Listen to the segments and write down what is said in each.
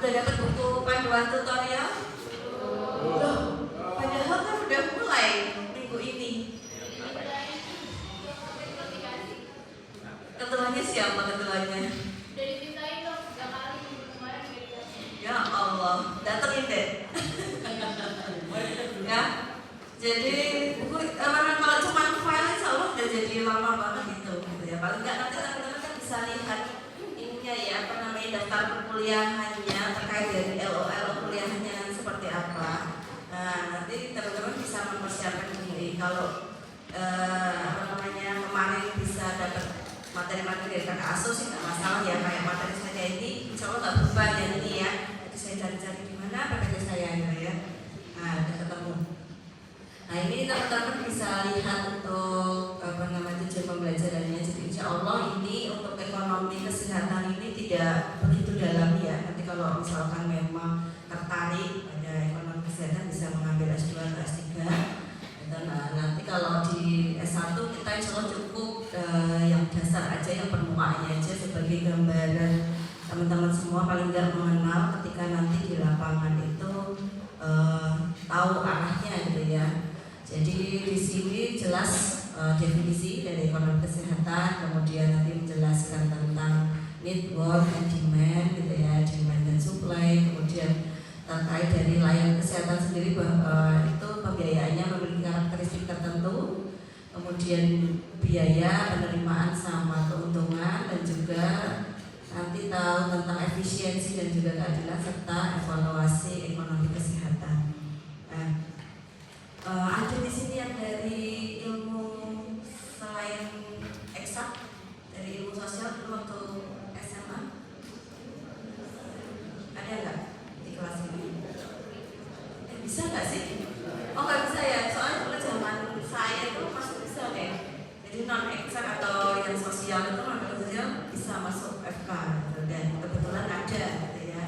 Udah dapat buku panduan tutorial? Loh, padahal kan udah mulai minggu ini. Ketuanya siapa ketuanya? Dari dimintain dong 3 kali kemarin Ya Allah, datengin deh. Ya, jadi buku kalau cuma file insya Allah udah jadi lama banget gitu ya. Paling nggak nanti teman-teman kan bisa lihat ininya ya, apa namanya, daftar perkuliahannya terkait dari LOL kuliahnya seperti apa. Nah, nanti teman-teman bisa mempersiapkan diri. Kalau apa namanya, kemarin bisa dapat materi-materi dari kakak asuh sih nggak masalah ya, kayak materi saya ini insya Allah nggak berubah ya ini ya. Jadi saya cari-cari di mana PPT saya ya. Nah, udah ketemu. Nah, ini teman-teman bisa lihat untuk apa namanya tujuan pembelajarannya. Jadi insya Allah ini untuk ekonomi kesehatan ini tidak begitu dalam ya. Nanti kalau misalkan memang tertarik pada ekonomi kesehatan bisa mengambil S2 atau S3. Nah, nanti kalau di S1 kita insya Allah cukup yang dasar aja, yang permukaannya aja sebagai gambaran teman-teman semua paling nggak mengenal ketika nanti di lapangan itu tahu arahnya gitu ya. Jadi di sini jelas definisi dari ekonomi kesehatan, kemudian nanti menjelaskan tentang need, want, and demand gitu ya, demand dan supply, kemudian terkait dari layanan kesehatan sendiri itu pembiayaannya memiliki karakteristik tertentu, kemudian biaya, penerimaan sama keuntungan, dan juga nanti tahu tentang efisiensi dan juga keadilan serta evaluasi ekonomi kesehatan. Nah, ada di sini yang dari ilmu selain eksak, dari ilmu sosial dulu waktu SMA, ada nggak di kelas ini? Bisa nggak sih? Oh nggak bisa ya, soalnya dulu zaman saya itu masuk bisa deh. Jadi non eksak atau yang sosial itu non sosial bisa masuk FK gitu. Dan kebetulan ada gitu ya.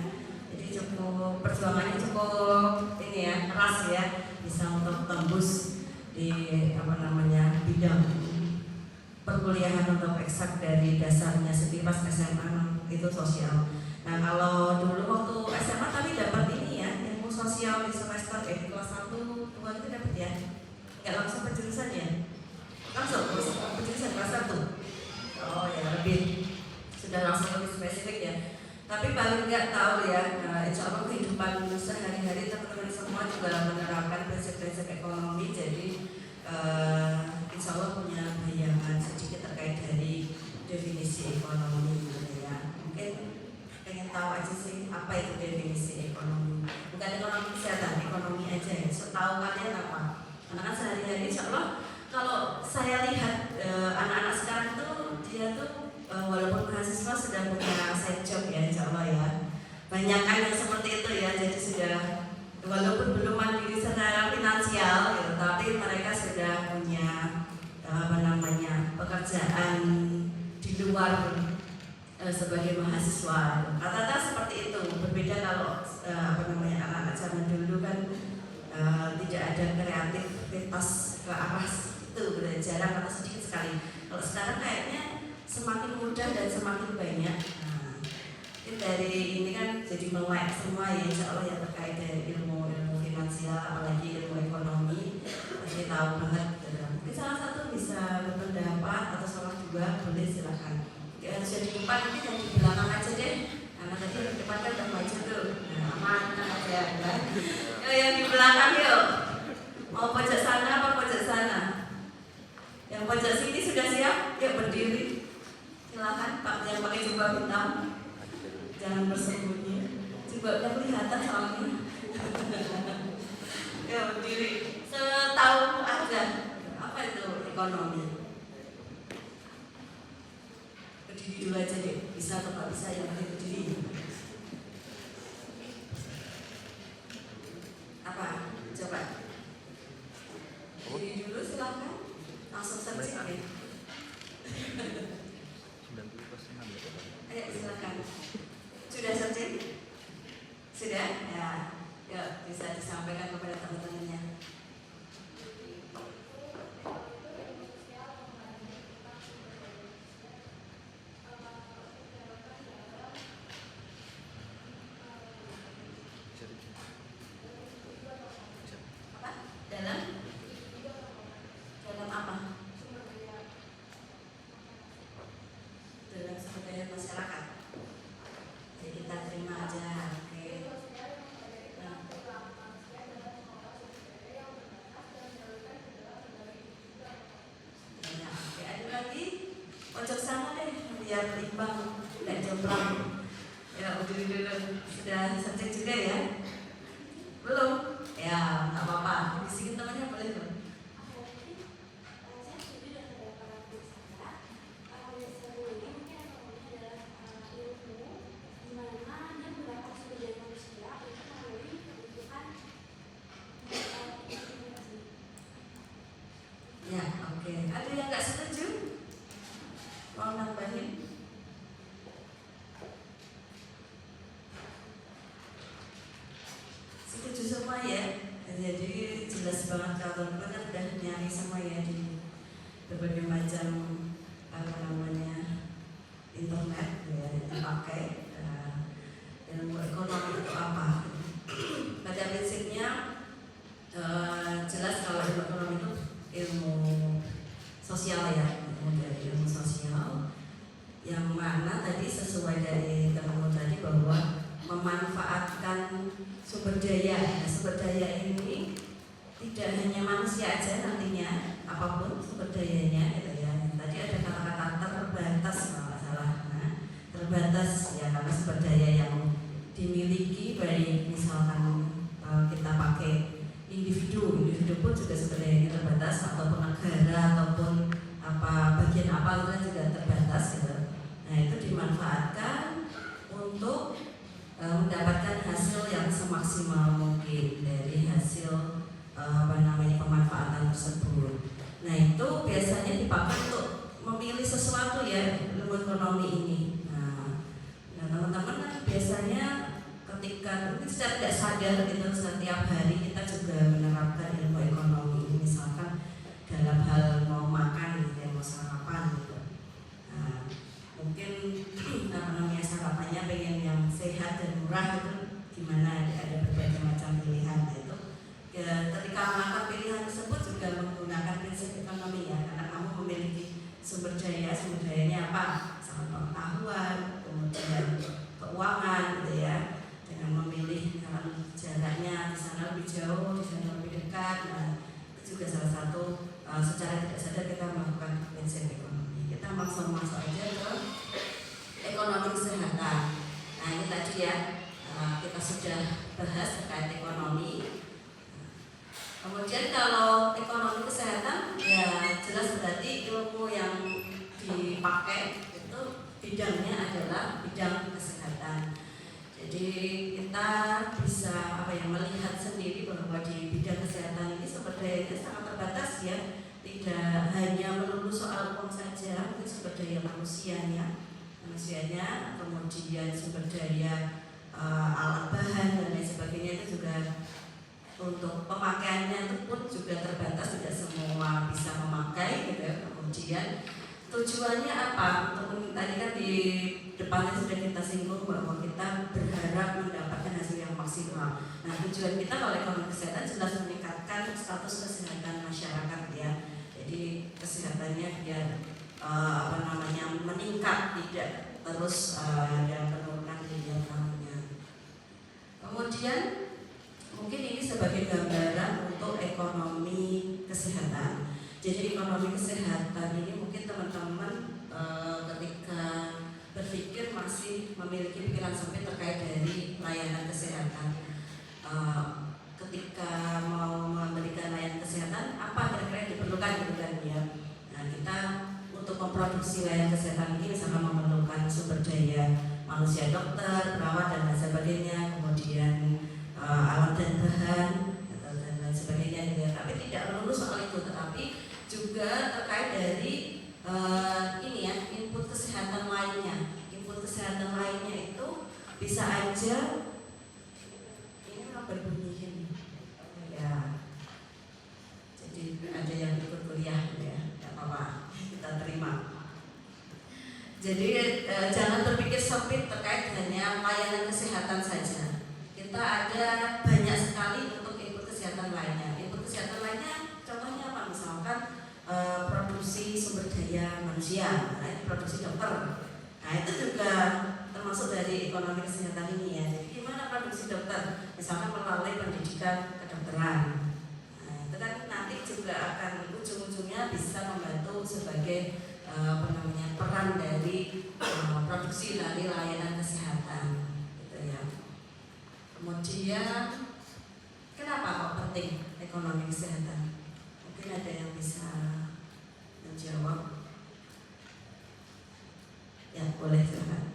Jadi cukup perjuangannya cukup ini ya, keras ya, bisa untuk tembus di apa namanya bidang perkuliahan untuk eksak dari dasarnya sendiri pas SMA itu sosial. Nah kalau dulu waktu SMA tadi dapat ini ya, ilmu sosial di semester kelas 1, 2 itu dapat ya? Nggak langsung penjurusan ya? Langsung penjurusan kelas 1? Oh ya, lebih sudah langsung lebih spesifik ya. Tapi paling nggak tahu ya, insya Allah kehidupan sehari-hari teman-teman semua juga menerapkan prinsip-prinsip ekonomi. Jadi insya Allah punya bayangan sedikit terkait dari definisi ekonomi gitu ya. Mungkin pengen tahu aja sih apa itu definisi ekonomi. Bukan ekonomi kesehatan, ekonomi aja ya. So, tahu kalian apa? Karena kan sehari-hari insya Allah kalau saya lihat anak-anak sekarang tuh dia tuh walaupun mahasiswa sudah punya side job ya insya Allah ya. Banyak kan yang seperti itu ya. Jadi sudah walaupun belum mandiri secara finansial gitu, tapi mereka sudah punya apa namanya pekerjaan di luar sebagai mahasiswa. Rata-rata seperti itu. Berbeda kalau apa namanya anak-anak zaman dulu kan tidak ada kreativitas ke arah itu, jarang atau sedikit sekali. Kalau sekarang kayaknya semakin mudah dan semakin banyak. Nah, dari ini kan jadi melek semua ya insya Allah yang terkait dari ilmu finansial, apalagi ilmu ekonomi, pasti tahu banget. Mungkin salah satu bisa berpendapat atau salah juga, boleh silakan. Ya harus di depan, nanti yang di belakang aja deh. Karena tadi yang di depan kan udah maju tuh. Nah, aman aja kan. Yang di belakang yuk. Mau pojok sana apa pojok sana? Yang pojok sini sudah siap? Yuk berdiri. Silakan Pak yang pakai jubah hitam. Jangan bersembunyi. Jubahnya kelihatan soalnya. Yuk berdiri. Setahu aja. Apa itu ekonomi? Berdiri dulu aja deh. Bisa atau nggak bisa yang penting berdiri. Apa? Coba. biar imbang, tidak jomplang. Ya udah sudah searching juga ya? Belum? Ya nggak apa-apa. Bisikin temannya boleh dong. Ya, oke. Ada yang nggak setuju? Mau nambahin? Setuju semua ya? Jadi jelas banget kalau benar udah nyari semua ya di berbagai macam apa namanya internet ya dipakai. Ilmu ekonomi itu apa? Pada prinsipnya jelas kalau ilmu ekonomi itu ilmu sosial ya, dari ilmu sosial yang mana tadi sesuai dari teman tadi bahwa memanfaatkan sumber daya. Nah, sumber daya ini tidak hanya manusia aja nantinya, apapun sumber dayanya gitu ya. Tadi ada kata-kata terbatas kalau nggak salah. Nah, terbatas ya karena sumber daya yang dimiliki baik misalkan kita pakai individu pun juga sebenarnya terbatas ataupun negara ataupun bagian apa itu juga terbatas gitu. Nah itu dimanfaatkan untuk mendapatkan hasil yang semaksimal mungkin dari hasil pemanfaatan tersebut. Nah itu biasanya dipakai untuk memilih sesuatu ya ilmu ekonomi ini. Nah teman-teman kan biasanya ketika mungkin secara tidak sadar gitu setiap hari kita juga menerapkan ilmu ekonomi misalkan dalam hal mau makan gitu ya, mau sarapan gitu. Nah, mungkin sarapannya pengen yang sehat dan murah itu gimana ada berbagai macam pilihan itu. Ya, ketika melakukan pilihan tersebut juga menggunakan prinsip ekonomi ya karena kamu memiliki sumber dayanya apa? Sangat pengetahuan, kemudian keuangan gitu ya. Dengan memilih jaraknya di sana lebih jauh, di sana lebih dekat. Nah, itu juga salah satu secara tidak sadar kita melakukan prinsip ekonomi. Kita langsung masuk aja ke ekonomi kesehatan. Nah ini tadi ya kita sudah bahas terkait ekonomi. Kemudian kalau ekonomi kesehatan ya jelas berarti ilmu yang dipakai itu bidangnya adalah bidang kesehatan. Jadi kita bisa melihat sendiri bahwa di bidang kesehatan ini sumber dayanya sangat terbatas ya. Tidak hanya melulu soal uang saja, mungkin sumber daya manusianya, kemudian sumber daya alat bahan dan lain sebagainya itu juga untuk pemakaiannya itu pun juga terbatas, tidak semua bisa memakai gitu ya. Kemudian tujuannya apa? Untuk tadi kan di depannya sudah kita singgung bahwa kita berharap mendapatkan hasil yang maksimal. Nah tujuan kita kalau ekonomi kesehatan jelas meningkatkan status kesehatan masyarakat ya. Jadi kesehatannya biar meningkat, tidak terus ada penurunan tiap tahunnya. Kemudian mungkin ini sebagai gambaran untuk ekonomi kesehatan. Jadi ekonomi kesehatan ini mungkin teman-teman ketika berpikir masih memiliki pikiran sempit terkait dari layanan kesehatan. Ketika mau memberikan layanan kesehatan, apa kira-kira yang diperlukan gitu kan ya. Nah kita untuk memproduksi layanan kesehatan ini misalkan memerlukan sumber daya manusia, dokter, perawat dan lain sebagainya, kemudian alat dan bahan dan lain sebagainya gitu ya. Tapi tidak melulu soal itu, tetapi juga terkait dari input kesehatan lainnya. Input kesehatan lainnya itu bisa aja ini berbunyi gini ya. Jadi ada yang ikut kuliah gitu ya, nggak apa-apa, kita terima. Jadi jangan berpikir sempit terkait hanya layanan kesehatan saja. Kita ada banyak sekali untuk input kesehatan lainnya. Input kesehatan lainnya contohnya apa? Misalkan produksi sumber daya manusia, nah itu produksi dokter. Nah itu juga termasuk dari ekonomi kesehatan ini ya. Jadi gimana produksi dokter? Misalkan melalui pendidikan kedokteran. Nah itu kan nanti juga akan ujung-ujungnya bisa membantu sebagai peran dari produksi dari layanan kesehatan, gitu ya. Kemudian kenapa kok penting ekonomi kesehatan? Mungkin ada yang bisa menjawab. Ya, boleh silakan.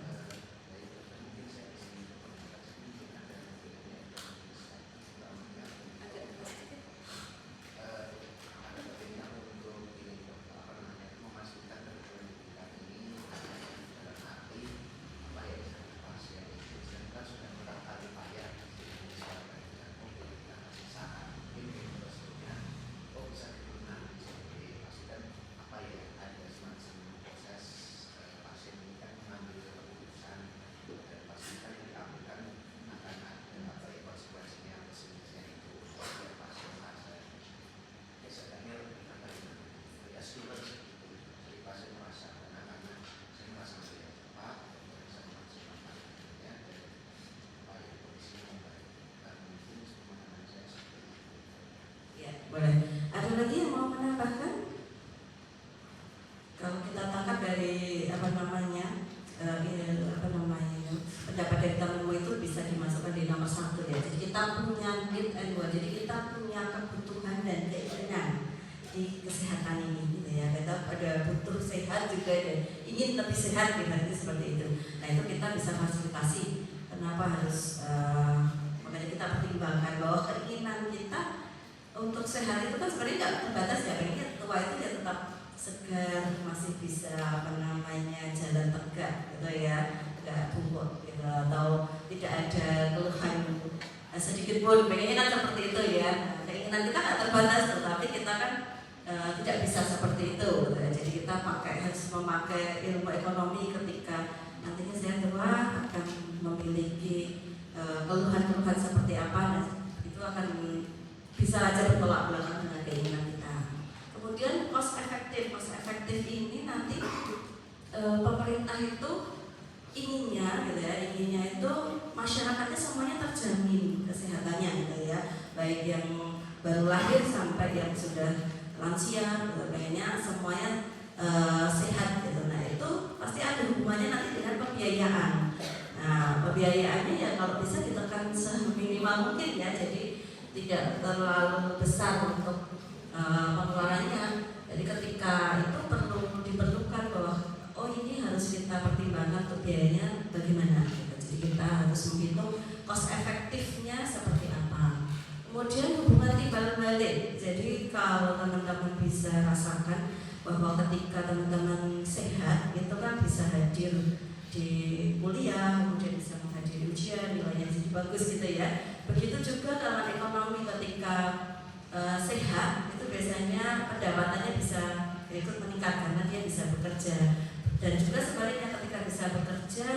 Boleh. Ada lagi yang mau menambahkan? Kalau kita tangkap dari pendapat dari temanmu itu bisa dimasukkan di nomor 1 ya. Jadi kita punya need and want. Jadi kita punya kebutuhan dan keinginan di kesehatan ini, gitu ya. Kita ada butuh sehat juga dan ingin lebih sehat, gitu, seperti itu. Nah itu kita bisa fasilitasi. Kenapa harus makanya kita pertimbangkan bahwa keinginan kita untuk sehat itu kan sebenarnya nggak terbatas ya, pengennya tua itu ya tetap segar, masih bisa jalan tegak gitu ya, nggak bungkuk gitu, atau tidak ada keluhan sedikit pun, pengennya kan seperti itu ya. Keinginan kita nggak terbatas, tetapi kita kan tidak bisa seperti itu gitu ya. Jadi kita harus memakai ilmu ekonomi ketika nantinya saya tua akan memiliki keluhan-keluhan seperti apa, nah, itu akan bisa aja bertolak belakang dengan keinginan kita. Kemudian cost efektif ini nanti pemerintah itu inginnya itu masyarakatnya semuanya terjamin kesehatannya gitu ya, baik yang baru lahir sampai yang sudah lansia, kayaknya semuanya sehat gitu. Nah itu pasti ada hubungannya nanti dengan pembiayaan. Nah pembiayaannya ya kalau bisa ditekan seminimal mungkin ya, jadi tidak terlalu besar untuk pengeluarannya. Jadi ketika itu diperlukan bahwa ini harus kita pertimbangkan untuk biayanya bagaimana gitu. Jadi kita harus menghitung cost efektifnya seperti apa. Kemudian hubungan timbal balik. Jadi kalau teman-teman bisa rasakan bahwa ketika teman-teman sehat itu kan bisa hadir di kuliah, kemudian bisa menghadiri ujian, nilainya jadi bagus gitu ya. Begitu juga dalam ekonomi ketika sehat itu biasanya pendapatannya bisa ikut meningkat karena dia bisa bekerja, dan juga sebaliknya ketika bisa bekerja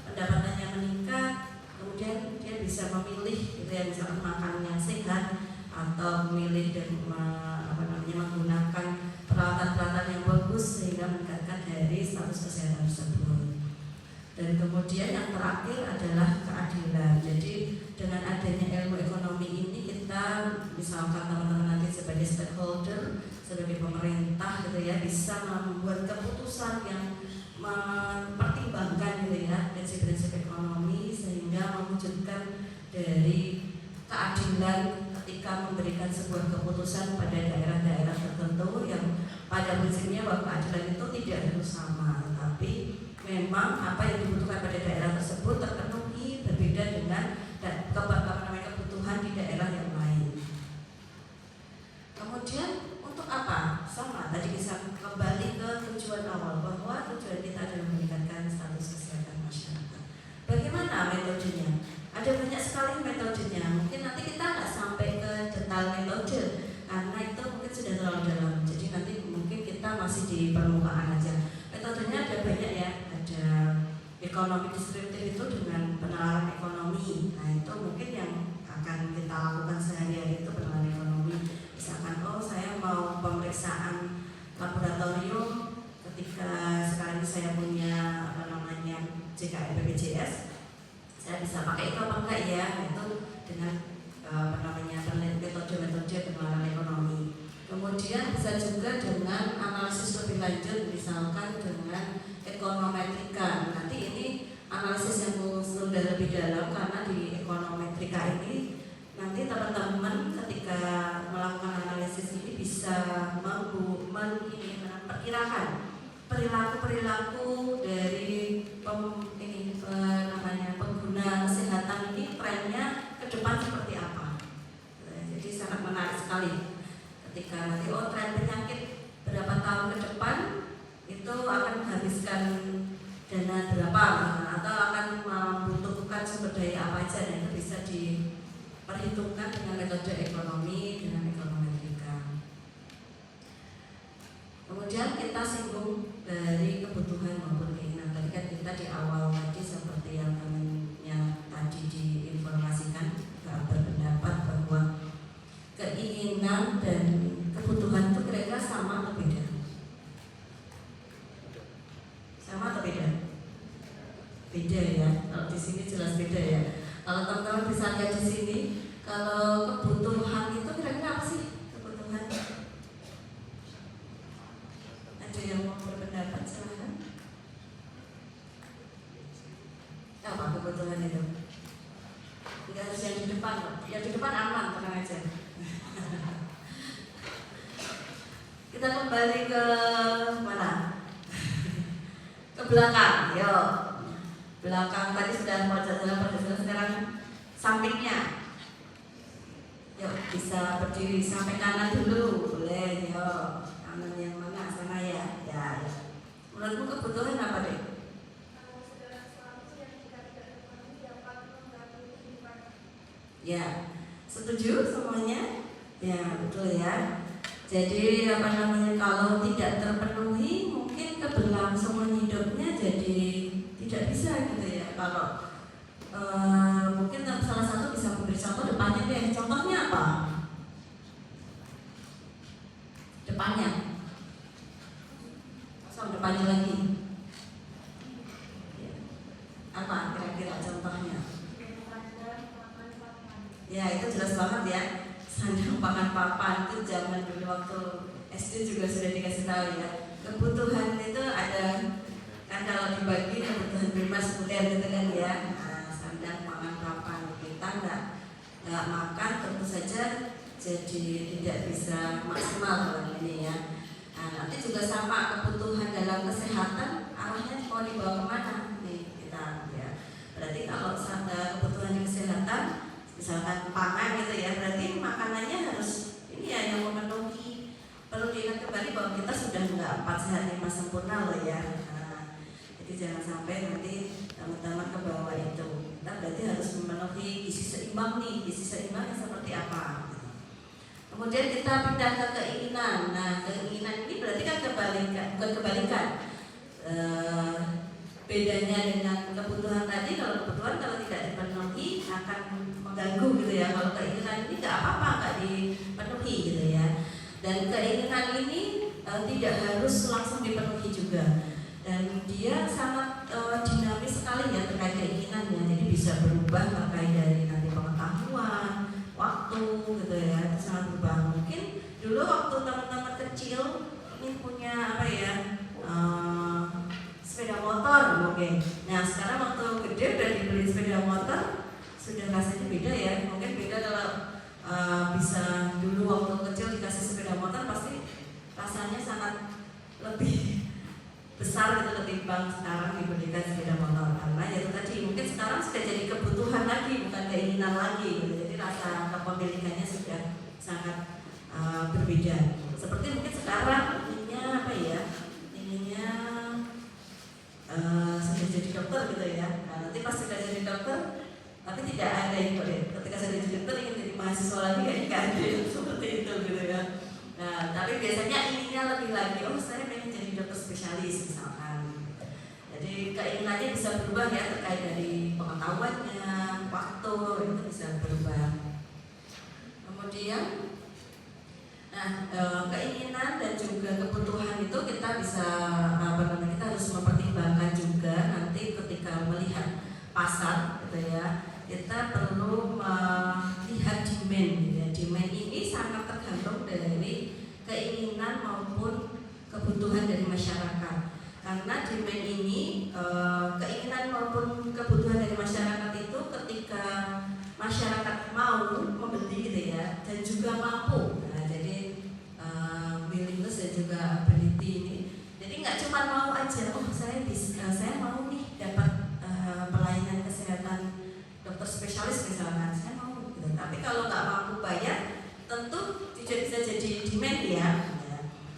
pendapatannya meningkat, kemudian dia bisa memilih gitu ya, misalnya makan yang sehat atau memilih dan menggunakan peralatan-peralatan yang bagus sehingga meningkatkan dari status kesehatan tersebut. Dan kemudian yang terakhir adalah keadilan. Jadi dengan adanya ilmu ekonomi ini kita, misalkan teman-teman nanti sebagai stakeholder, sebagai pemerintah gitu ya, bisa membuat keputusan yang mempertimbangkan gitu ya prinsip-prinsip ekonomi sehingga mewujudkan dari keadilan ketika memberikan sebuah keputusan pada daerah-daerah tertentu yang pada prinsipnya bahwa keadilan itu tidak harus sama, tapi memang apa yang dibutuhkan pada daerah tersebut terpenuhi, berbeda dengan kebutuhan di daerah yang lain. Kemudian untuk apa? Sama, tadi bisa kembali ke tujuan awal bahwa tujuan kita adalah meningkatkan status kesehatan masyarakat. Bagaimana metodenya? Ada banyak sekali metodenya. Mungkin nanti kita nggak sampai ke detail metode karena itu mungkin sudah terlalu dalam. Jadi nanti mungkin kita masih di permukaan aja. Metodenya ada banyak ya. Ada ekonomi distributif itu dengan penalaran ekonomi. Nah itu mungkin yang akan kita lakukan sehari-hari itu penalaran ekonomi. Misalkan saya mau pemeriksaan laboratorium ketika sekarang saya punya JKN BPJS, saya bisa pakai itu apa enggak ya? Itu dengan metode-metode penalaran ekonomi. Kemudian Kemudian bisa juga dengan analisis lebih lanjut, misalkan dengan ekonometrika. Nanti ini analisis yang sudah lebih dalam, karena di ekonometrika ini nanti teman-teman ketika melakukan analisis ini bisa memperkirakan perilaku dari pengguna kesehatan ini, trennya ke depan seperti apa. Jadi sangat menarik sekali ketika nanti tren penyakit berapa tahun ke depan itu akan menghabiskan dana berapa, atau akan membutuhkan sumber daya apa aja, dan itu bisa diperhitungkan dengan metode ekonomi, dengan ekonometrika. Kemudian kita singgung dari kebutuhan maupun keinginan. Tadi kan kita di awal tadi seperti yang namanya tadi diinformasikan, berpendapat bahwa keinginan dan kebutuhan itu kira-kira sama atau beda? Sama atau beda? Beda ya. Kalau di sini jelas beda ya. Kalau teman-teman bisa lihat di sini, kalau kebutuhan itu kira-kira apa sih kebutuhan? Ada yang mau berpendapat, silahkan. Apa kebutuhan itu? Tidak harus yang di depan, yang di depan aman, tenang aja. Kita kembali ke mana? Ke belakang, yuk. Belakang tadi sudah pojok sekarang sampingnya. Yuk, bisa berdiri sampai kanan dulu, boleh, yuk. Kanan yang mana? Sana ya. Ya. Menurutmu kebutuhan apa deh? Ya, setuju semuanya? Ya, betul ya. Jadi kalau tidak terpenuhi, mungkin keberlangsungan hidupnya jadi tidak bisa gitu ya. Kalau mungkin salah satu bisa memberi contoh depannya deh. Contohnya apa? Depannya. Depannya lagi. Apa kira-kira contohnya? Ya, itu jelas banget ya. Sandang pangan papan itu zaman dulu waktu SD juga sudah dikasih tahu ya. Kebutuhan itu ada, kan kalau dibagi kebutuhan primer sekunder gitu kan ya. Nah, sandang pangan papan, kita nggak makan tentu saja jadi tidak bisa maksimal dalam ini ya. Nah, nanti juga sama kebutuhan dalam kesehatan, arahnya mau dibawa kemana nih kita ya. Berarti kalau kebutuhan di kesehatan, misalkan pangan gitu ya, berarti makanannya harus ini ya yang memenuhi. Perlu diingat kembali bahwa kita sudah nggak 4 sehat 5 sempurna loh ya. Nah, jadi jangan sampai nanti teman-teman ke bawah itu. Kita berarti harus memenuhi gizi seimbang nih. Gizi seimbangnya seperti apa? Kemudian kita pindah ke keinginan. Nah, keinginan ini berarti kan bukan kebalikan. Bedanya dengan kebutuhan tadi, kalau kebutuhan kalau tidak dipenuhi akan mengganggu gitu ya. Kalau keinginan ini nggak apa-apa, nggak dipenuhi gitu ya. Dan keinginan ini tidak harus langsung dipenuhi juga. Dan dia sangat dinamis sekali ya terkait keinginannya. Jadi bisa berubah terkait dari nanti pengetahuan, waktu gitu ya. Itu sangat berubah. Mungkin dulu waktu teman-teman kecil ingin punya apa ya? Sepeda motor mungkin. Nah sekarang waktu gede udah dibeli sepeda motor, sudah rasanya beda ya. Mungkin beda kalau bisa dulu waktu kecil dikasih sepeda motor, pasti rasanya sangat lebih besar gitu ketimbang sekarang diberikan sepeda motor. Karena ya itu tadi mungkin sekarang sudah jadi kebutuhan lagi, bukan keinginan lagi gitu. Jadi rasa kepemilikannya sudah sangat berbeda. Seperti mungkin sekarang ininya apa ya? Ininya sudah jadi dokter gitu ya. Nah, nanti pas sudah jadi dokter, tapi tidak ada yang ketika sudah jadi dokter ingin jadi mahasiswa lagi kan nggak ada yang seperti itu gitu ya. Nah, tapi biasanya inginnya lebih lagi, saya pengen jadi dokter spesialis misalkan. Jadi keinginannya bisa berubah ya terkait dari pengetahuannya, waktu itu bisa berubah. Kemudian, keinginan dan juga kebutuhan itu kita bisa kita harus mempertimbangkan juga nanti ketika melihat pasar gitu ya. Kita perlu melihat demand gitu ya. Demand ini sangat tergantung dari keinginan maupun kebutuhan dari masyarakat. Karena demand ini keinginan maupun kebutuhan dari masyarakat itu ketika masyarakat mau membeli gitu ya, dan juga mampu. Nah, jadi willingness dan juga ability ini. Jadi nggak cuma mau aja, oh saya mau nih dapat pelayanan kesehatan dokter spesialis misalkan, saya mau gitu. Tapi kalau nggak mampu bayar, tentu tidak bisa jadi demand ya.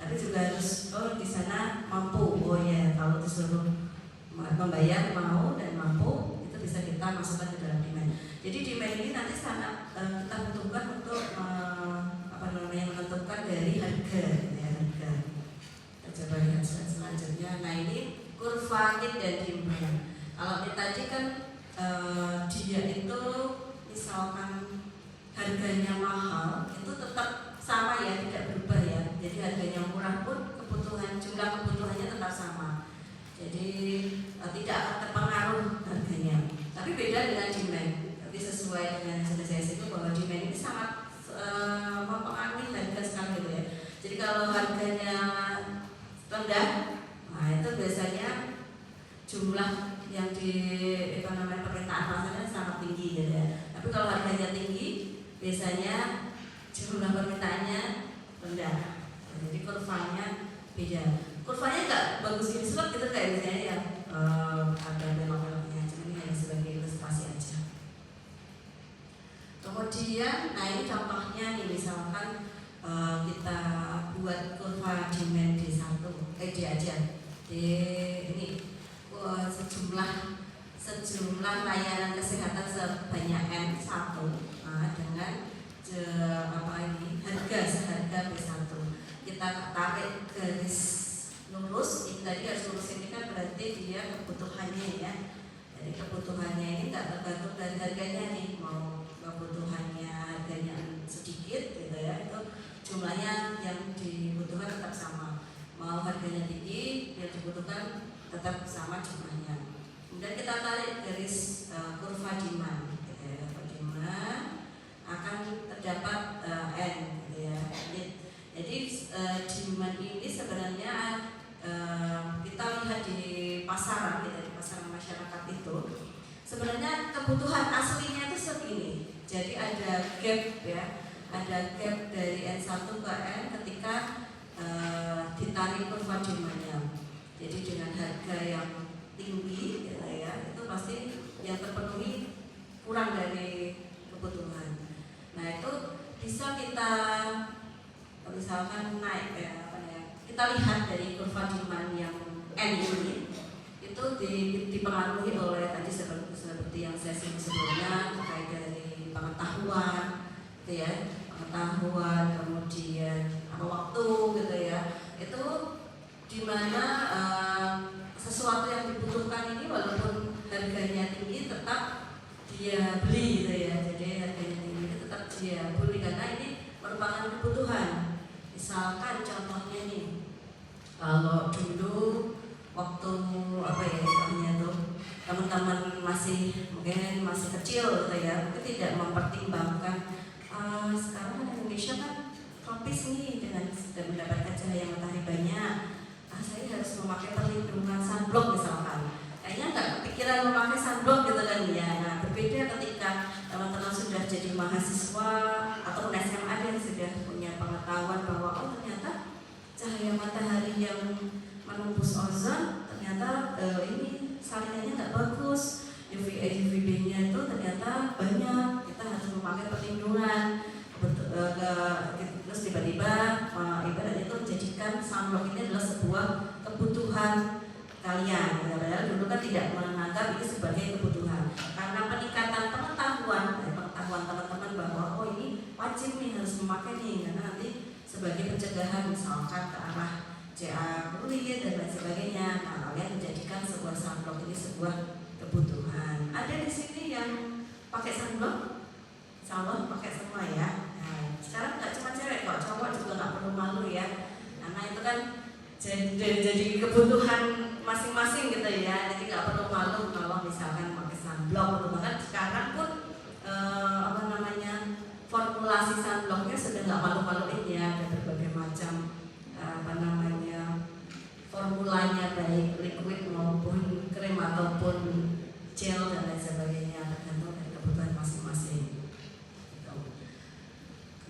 Tapi juga harus di sana mampu. Oh ya, kalau disuruh membayar mau dan mampu, itu bisa kita masukkan ke dalam demand. Jadi demand ini nanti sangat kita butuhkan untuk menentukan dari harga, ya, harga. Kita coba lihat slide selanjutnya. Nah ini kurva need dan demand. Kalau tadi kan dia itu misalkan harganya mahal, itu tetap sama ya, tidak berubah ya. Jadi harganya murah pun jumlah kebutuhannya tetap sama. Jadi tidak akan terpengaruh harganya. Tapi beda dengan demand. Tapi sesuai dengan saya itu bahwa demand ini sangat mempengaruhi harga sekali gitu ya. Jadi kalau harganya rendah, nah itu biasanya jumlah yang di permintaan pasarnya sangat tinggi gitu ya. Tapi kalau harganya tinggi, biasanya jumlah permintaannya rendah. Jadi kurvanya beda. Kurvanya nggak bagus gini slot gitu kayak misalnya yang ada belok-beloknya. Cuma ini hanya sebagai ilustrasi aja. Kemudian, nah ini contohnya nih, misalkan kita buat kurva demand D1, D aja. Ini sejumlah layanan kesehatan sebanyak N1 dengan harga seharga B1. Kita tarik garis lurus, ini tadi garis lurus ini kan berarti dia kebutuhannya ya. Jadi kebutuhannya ini nggak tergantung dari harganya nih, mau kebutuhannya harganya sedikit gitu ya, itu jumlahnya yang dibutuhkan tetap sama. Mau harganya tinggi, yang dibutuhkan tetap sama jumlahnya. Kemudian kita tarik garis kurva demand, gitu ya. Demand akan terdapat N, gitu ya. Jadi demand ini sebenarnya kita lihat di pasaran, gitu, di pasaran masyarakat itu sebenarnya kebutuhan aslinya itu segini. Jadi ada gap ya, ada gap dari N1 ke N ketika ditarik kurva demand-nya. Jadi dengan harga yang tinggi gitu ya, itu pasti yang terpenuhi kurang dari kebutuhan. Nah itu bisa kita misalkan naik ya, kita lihat dari kurva demand yang N ini itu dipengaruhi oleh tadi seperti yang saya sebut sebelumnya, terkait dari pengetahuan gitu ya, pengetahuan, kemudian waktu gitu ya. Itu dimana sesuatu yang dibutuhkan ini walaupun harganya tinggi tetap dia beli gitu ya. Jadi harganya tinggi itu tetap dia beli karena ini merupakan kebutuhan. Misalkan contohnya nih, kalau dulu waktu istilahnya tuh teman-teman mungkin masih kecil gitu ya, mungkin tidak mempertimbangkan sekarang Indonesia kan tropis nih dengan mendapatkan cahaya matahari banyak. Saya harus memakai perlindungan sunblock misalkan. Kayaknya nggak kepikiran memakai sunblock gitu kan ya. Nah berbeda ketika teman-teman sudah jadi mahasiswa atau SMA yang sudah punya pengetahuan bahwa oh ternyata cahaya matahari yang menembus ozon ternyata ini saringannya nggak bagus, UVA UVB-nya itu ternyata banyak, kita harus memakai perlindungan. Terus tiba-tiba ibarat itu menjadikan sunblock ini adalah sebuah kebutuhan kalian. Padahal dulu kan tidak menganggap ini sebagai kebutuhan. Karena peningkatan pengetahuan teman-teman bahwa oh ini wajib nih harus memakai nih, karena nanti sebagai pencegahan misalkan ke arah CA kulit dan lain sebagainya. Nah, kalian menjadikan sebuah sunblock ini sebuah kebutuhan. Ada di sini yang pakai sunblock? Insya Allah pakai semua ya. Nah, sekarang nggak cuma cewek kok, cowok juga nggak perlu malu ya. Karena itu kan jadi kebutuhan masing-masing gitu ya. Jadi nggak perlu malu kalau misalkan pakai sunblock. Bahkan sekarang pun formulasi sunblocknya sudah nggak malu-maluin ya, ada berbagai macam sebagainya, tergantung dari kebutuhan masing-masing. Gitu.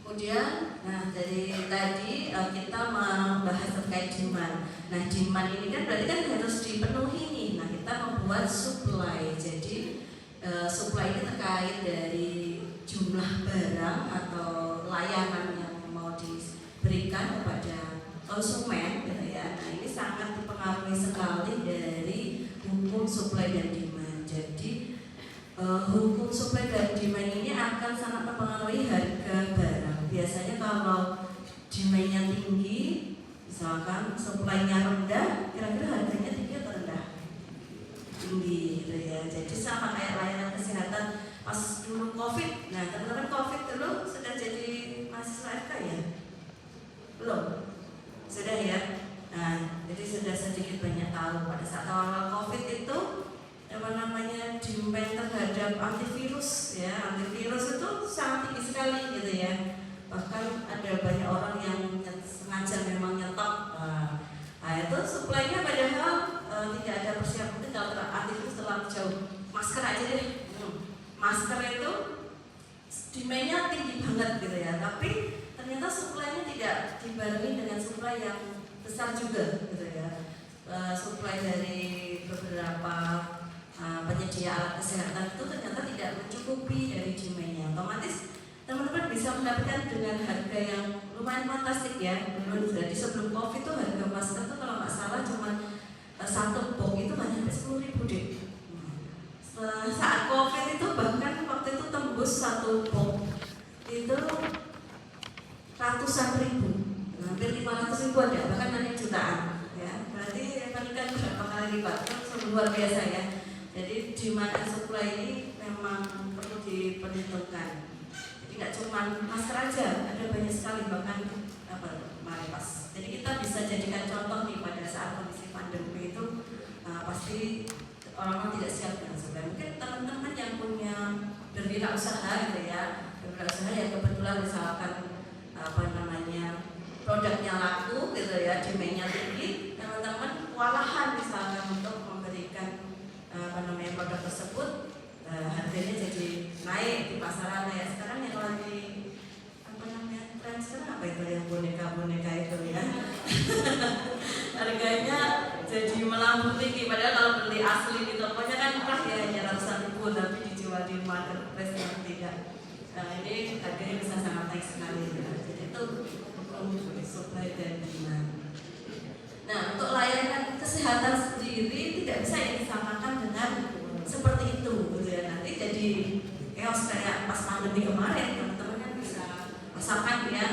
Kemudian, nah dari tadi kita membahas terkait demand. Nah demand ini kan berarti kan harus dipenuhi nih. Nah kita membuat supply. Jadi supply ini terkait dari jumlah barang atau layanan yang mau diberikan kepada konsumen, gitu ya. Nah ini sangat dipengaruhi sekali dari hukum supply dan demand. Jadi hukum supply dan demand ini akan sangat mempengaruhi harga barang. Biasanya kalau demand-nya tinggi, misalkan supply-nya rendah, kira-kira harganya tinggi atau rendah? Tinggi, gitu ya. Jadi sama kayak layanan kesehatan pas dulu COVID. Nah teman-teman COVID dulu sudah jadi mahasiswa FK ya? Belum? Sudah ya? Nah jadi sudah sedikit banyak tahu pada saat awal COVID itu demand terhadap antivirus ya, antivirus itu sangat tinggi sekali gitu ya. Bahkan ada banyak orang yang sengaja memang nyetok. Nah itu supply-nya padahal tidak ada persiapan. Mungkin kalau antivirus terlalu jauh, masker aja deh. Masker itu demand-nya tinggi banget gitu ya, tapi ternyata supply-nya tidak dibarengi dengan supply yang besar juga gitu ya. Supply dari beberapa penyedia alat kesehatan itu ternyata tidak mencukupi dari demand-nya. Otomatis teman-teman bisa mendapatkan dengan harga yang lumayan fantastik ya. Jadi sebelum COVID itu harga masker itu kalau nggak salah cuma satu box itu nggak nyampe 10.000 deh. Saat COVID itu bahkan waktu itu tembus satu box itu ratusan ribu, hampir 500 ribu ada, bahkan ada jutaan. Ya, berarti meningkat berapa kali lipat? Itu luar biasa ya. Jadi demand dan supply ini memang perlu diperhitungkan. Jadi nggak cuma masker aja, ada banyak sekali bahkan pas. Jadi kita bisa jadikan contoh nih pada saat kondisi pandemi itu pasti orang-orang tidak siap dengan supply. Mungkin teman-teman yang punya berwirausaha gitu ya, berwirausaha yang kebetulan misalkan produknya laku gitu ya, demand-nya tinggi, teman-teman kewalahan misalkan untuk memberikan produk tersebut, harganya jadi naik di pasaran ya. Sekarang yang lagi tren sekarang apa itu yang boneka itu ya harganya jadi melambung tinggi, padahal kalau beli asli di tokonya kan murah ya, hanya ratusan ribu, tapi dijual di marketplace yang tidak. Nah ini harganya bisa sangat naik sekali ya. Jadi itu supply dan demand. Nah untuk layanan kesehatan sendiri tidak bisa disamakan dengan seperti itu gitu ya. Nanti jadi chaos kayak pas pandemi kemarin, teman-teman kan bisa rasakan ya,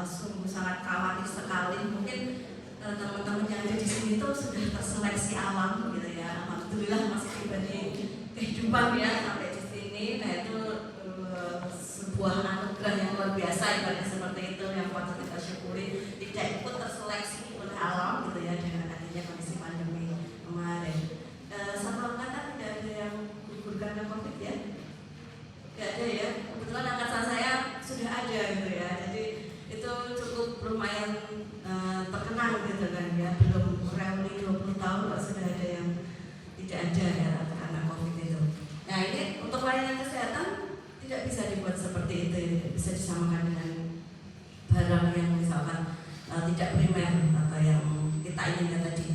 sungguh sangat khawatir sekali. Mungkin teman-teman yang ada di sini itu sudah terseleksi alam gitu ya. Alhamdulillah masih diberi kehidupan ya sampai di sini. Nah itu sebuah anugerah yang luar biasa, ibaratnya seperti itu yang patut kita syukuri. Tidak ikut terseleksi oleh alam gitu ya dengan adanya kondisi pandemi kemarin. Satu angkatan tidak ada yang gugur karena COVID ya? Tidak ada ya. Kebetulan angkatan saya sudah ada gitu ya. Jadi itu cukup lumayan terkenang gitu kan ya. Belum reuni 20 tahun kok sudah ada yang tidak ada ya karena COVID itu. Nah ini untuk layanan kesehatan tidak bisa dibuat seperti itu, tidak bisa disamakan dengan barang yang misalkan tidak primer atau yang kita inginkan tadi.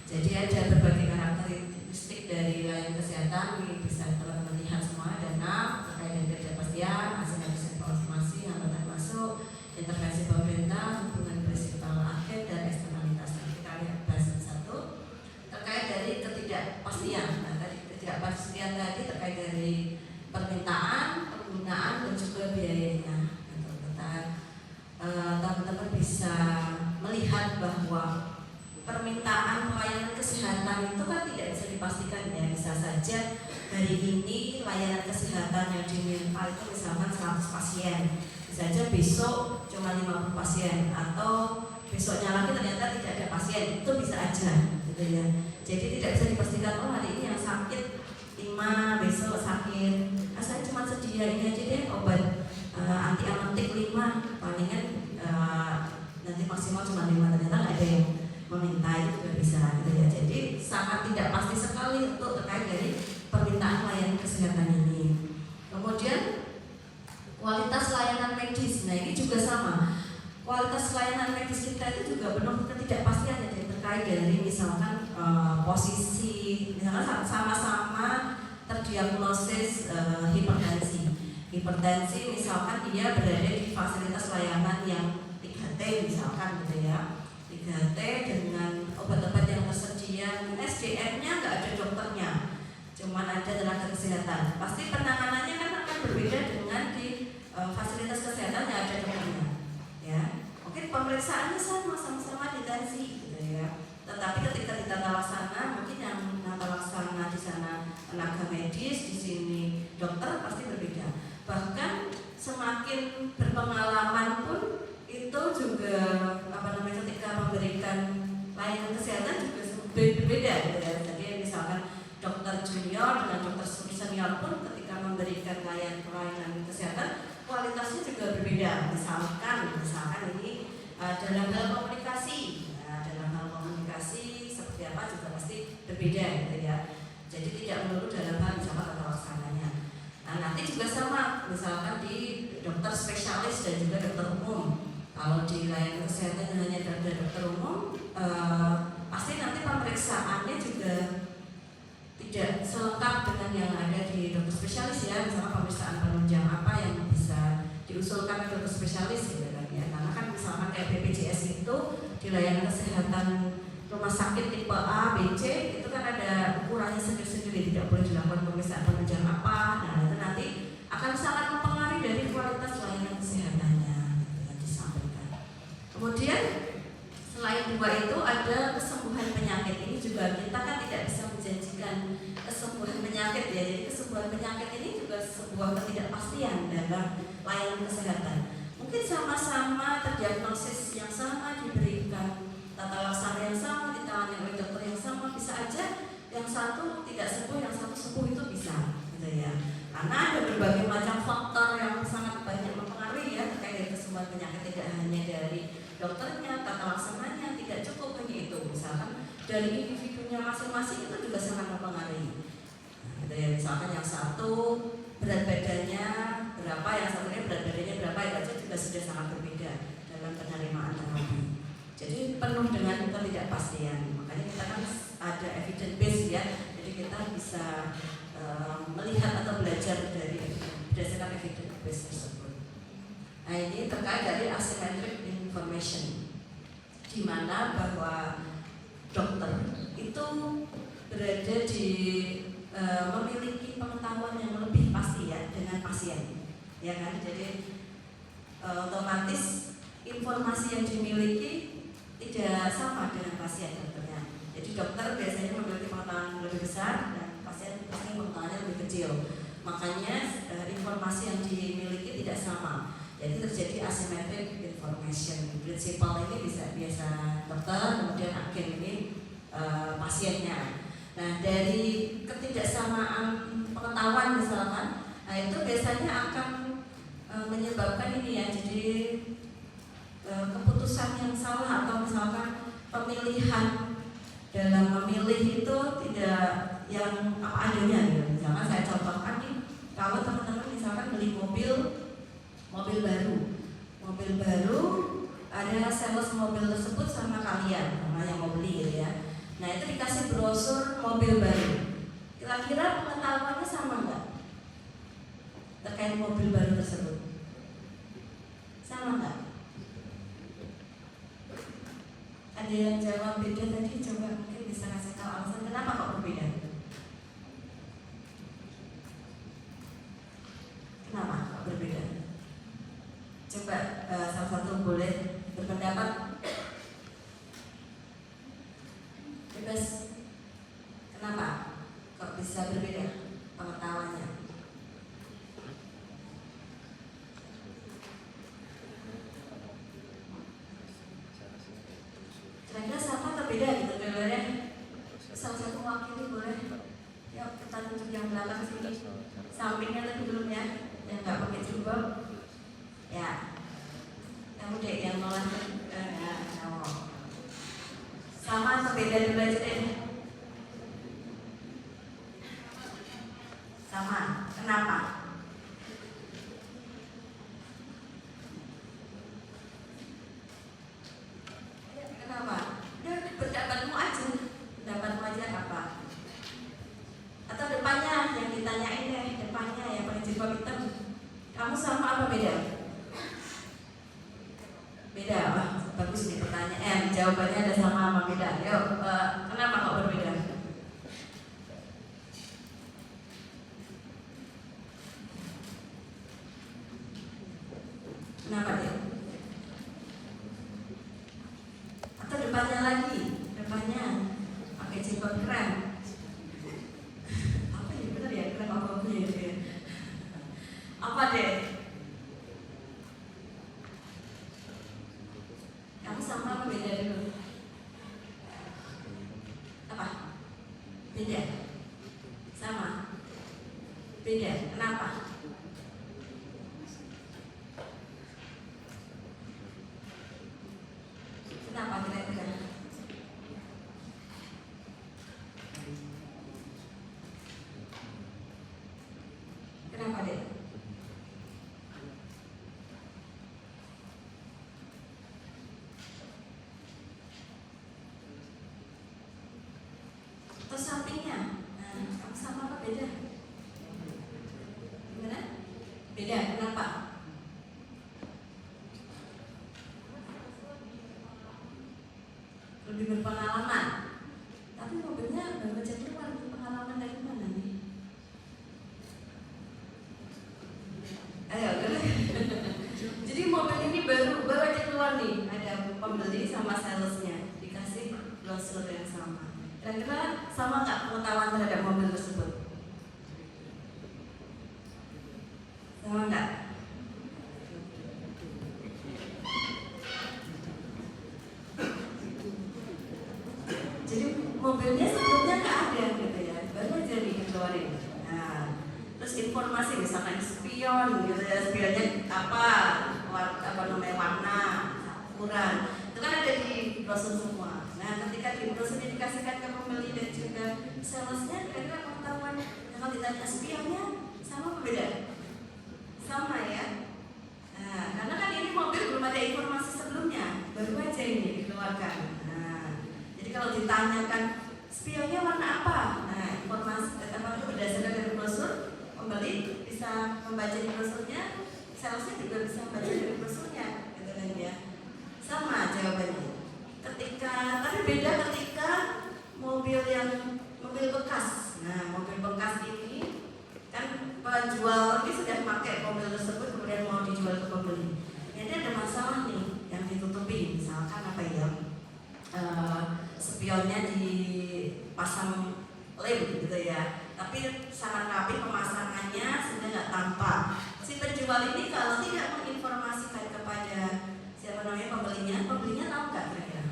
Jadi ada berbagai karakteristik dari layanan kesehatan. Ini bisa teman-teman lihat semua, dana terkait dengan ketidakpastian, hasil informasi, hambatan masuk, intervensi pemerintah, hubungan prinsipal akhir dan eksternalitas. Kita lihat bahas satu terkait dari ketidakpastian. Nah, tadi ketidakpastian tadi terkait dari permintaan, penggunaan dan juga biayanya. Teman-teman bisa melihat bahwa permintaan pelayanan kesehatan itu kan tidak bisa dipastikan ya. Bisa saja hari ini layanan kesehatan yang diminta itu misalkan 100 pasien, bisa saja besok cuma 50 pasien, atau besoknya lagi ternyata tidak ada pasien, itu bisa aja gitu ya. Jadi tidak bisa dipastikan, oh hari ini yang sakit 5, besok sakit, saya cuma sedia ini aja deh obat anti amantik 5, palingan nanti maksimal cuma 5, ternyata nggak ada yang meminta, itu juga bisa gitu ya. Jadi sangat tidak pasti sekali untuk terkait dari permintaan layanan kesehatan ini. Kemudian kualitas layanan medis, nah ini juga sama. Kualitas layanan medis kita itu juga penuh ketidakpastian yang terkait dari misalkan posisi, misalkan sama-sama terdiagnosis hipertensi. Hipertensi misalkan dia berada di fasilitas layanan yang 3T misalkan gitu ya. 3T dengan obat-obat yang tersedia, SDM-nya nggak ada dokternya, cuman ada tenaga kesehatan. Pasti penanganannya kan akan berbeda dengan di fasilitas kesehatan yang ada dokternya, ya. Mungkin pemeriksaannya sama-sama ditensi, gitu ya. Tetapi ketika di tata laksana, mungkin yang tata laksana di sana tenaga medis, di sini dokter pasti berbeda. Bahkan semakin berpengalaman pun itu juga ketika memberikan layanan kesehatan juga berbeda, gitu ya. Jadi misalkan dokter junior dengan dokter senior pun ketika memberikan layanan kesehatan kualitasnya juga berbeda. Misalkan ini dalam hal komunikasi, dalam hal komunikasi seperti apa juga pasti berbeda, gitu ya. Jadi tidak melulu dalam hal misalkan tata laksananya. Nah nanti juga sama, misalkan di dokter spesialis dan juga dokter umum. Kalau di layanan kesehatan hanya ada dokter umum, pasti nanti pemeriksaannya juga tidak selengkap dengan yang ada di dokter spesialis ya. Misalnya pemeriksaan penunjang apa yang bisa diusulkan ke dokter spesialis gitu kan ya. Karena kan misalkan kayak BPJS itu di layanan kesehatan rumah sakit tipe A, B, C itu kan ada ukurannya sendiri-sendiri, tidak boleh dilakukan pemeriksaan penunjang apa. Nah itu nanti akan sangat mempengaruhi dari kualitas layanan kesehatannya gitu yang disampaikan. Kemudian selain dua itu ada kesembuhan penyakit. Ini juga kita kan tidak bisa menjanjikan kesembuhan penyakit ya. Jadi kesembuhan penyakit ini juga sebuah ketidakpastian dalam layanan kesehatan. Mungkin sama-sama terdiagnosis yang sama diberikan tata laksana yang sama, ditangani oleh dokter yang sama, bisa aja yang satu tidak sembuh, yang satu sembuh itu bisa, gitu ya. Karena ada berbagai macam faktor yang sangat banyak mempengaruhi ya terkait dengan kesembuhan penyakit, tidak hanya dari dokternya, tata laksananya, tidak cukup hanya itu. Misalkan dari individunya masing-masing itu juga sangat mempengaruhi. Nah, gitu ya. Misalkan yang satu berat badannya berapa, yang satunya berat badannya berapa, itu aja juga sudah sangat berbeda dalam penerimaan terapi. Jadi penuh dengan ketidakpastian. Makanya kita kan ada evidence base ya. Jadi kita bisa melihat atau belajar dari berdasarkan evidence base tersebut. Nah ini terkait dari asymmetric information, di mana bahwa dokter itu berada di memiliki pengetahuan yang lebih pasti ya dengan pasien, ya kan? Jadi otomatis informasi yang dimiliki tidak sama dengan pasien tentunya. Jadi dokter biasanya memiliki pengetahuan lebih besar dan pasien biasanya pengetahuannya lebih kecil. Makanya informasi yang dimiliki tidak sama. Jadi terjadi asymmetric information. Prinsipal ini bisa biasa dokter, kemudian agen ini pasiennya. Nah dari ketidaksamaan pengetahuan misalkan, nah itu biasanya akan menyebabkan ini ya. Jadi keputusan yang salah atau misalkan pemilihan dalam memilih itu tidak yang apa adanya gitu. Misalkan saya contohkan nih, kalau teman-teman misalkan beli mobil baru, ada sales mobil tersebut sama kalian, yang mau beli gitu ya. Nah itu dikasih brosur mobil baru. Kira-kira pengetahuannya sama nggak terkait mobil baru tersebut? Sama nggak? Ada yang jawab beda tadi, coba mungkin bisa kasih tahu alasan kenapa kok berbeda? Kenapa kok berbeda? Coba salah satu boleh berpendapat. Bebas. Kenapa kok bisa berbeda pengetahuannya? Kira-kira sama atau beda gitu gambarnya? Salah satu wakili boleh? Yuk kita tunjuk yang belakang sini. Sampingnya tadi belum ya? Yang nggak pakai jubah. Ya. Kamu deh yang nolak. Sama atau beda dulu aja deh? Kamu sama apa beda? Beda, wah bagus nih pertanyaan. Jawabannya ada sama apa beda? Yuk, kenapa kok berbeda? Kenapa dia? Atau depannya lagi? Depannya pakai jempol keren. Apa ya benar ya? Keren apa ya? Apa deh? Kamu sama apa beda dulu? Apa? Beda? Sama? Beda? Kenapa? Kenapa kira-kira? Kenapa deh? Atau sampingnya? Nah, kamu sama apa beda? Gimana? Beda, kenapa? Lebih berpengalaman. Tapi mobilnya baru aja keluar, pengalaman dari mana nih? Ayo, jadi mobil ini baru aja keluar nih. Ada pembeli sama salesnya, dikasih brosur yang sama. Kira-kira sama nggak pengetahuan terhadap mobil tersebut? Sama nggak? Jadi mobilnya sebelumnya nggak ada gitu ya, baru aja dikeluarin. Nah, terus informasi misalkan spion gitu ya, spionnya apa namanya warna, ukuran, itu kan ada di brosur semua. Nah, ketika di brosur dikasihkan ke pembeli dan juga salesnya, kira-kira pengetahuan kalau ditanya spionnya sama apa beda? Sama ya. Nah, karena kan ini mobil belum ada informasi sebelumnya, baru aja ini dikeluarkan. Nah, jadi kalau ditanyakan spionnya warna apa? Nah, informasi berdasarkan dari brosur, pembeli bisa membaca di brosurnya, salesnya juga bisa membaca dari brosurnya, gitu kan ya. Sama jawabannya. Tapi beda ketika mobil bekas. Nah, mobil bekas ini kan penjual ini sudah pakai mobil tersebut kemudian mau dijual ke pembeli. Ini ada masalah nih yang ditutupi, misalkan apa ya? Spionnya dipasang lem gitu ya, tapi sangat rapi pemasangannya sehingga nggak tampak. Si penjual ini kalau tidak menginformasikan kepada siapa namanya pembelinya tahu nggak kira-kira?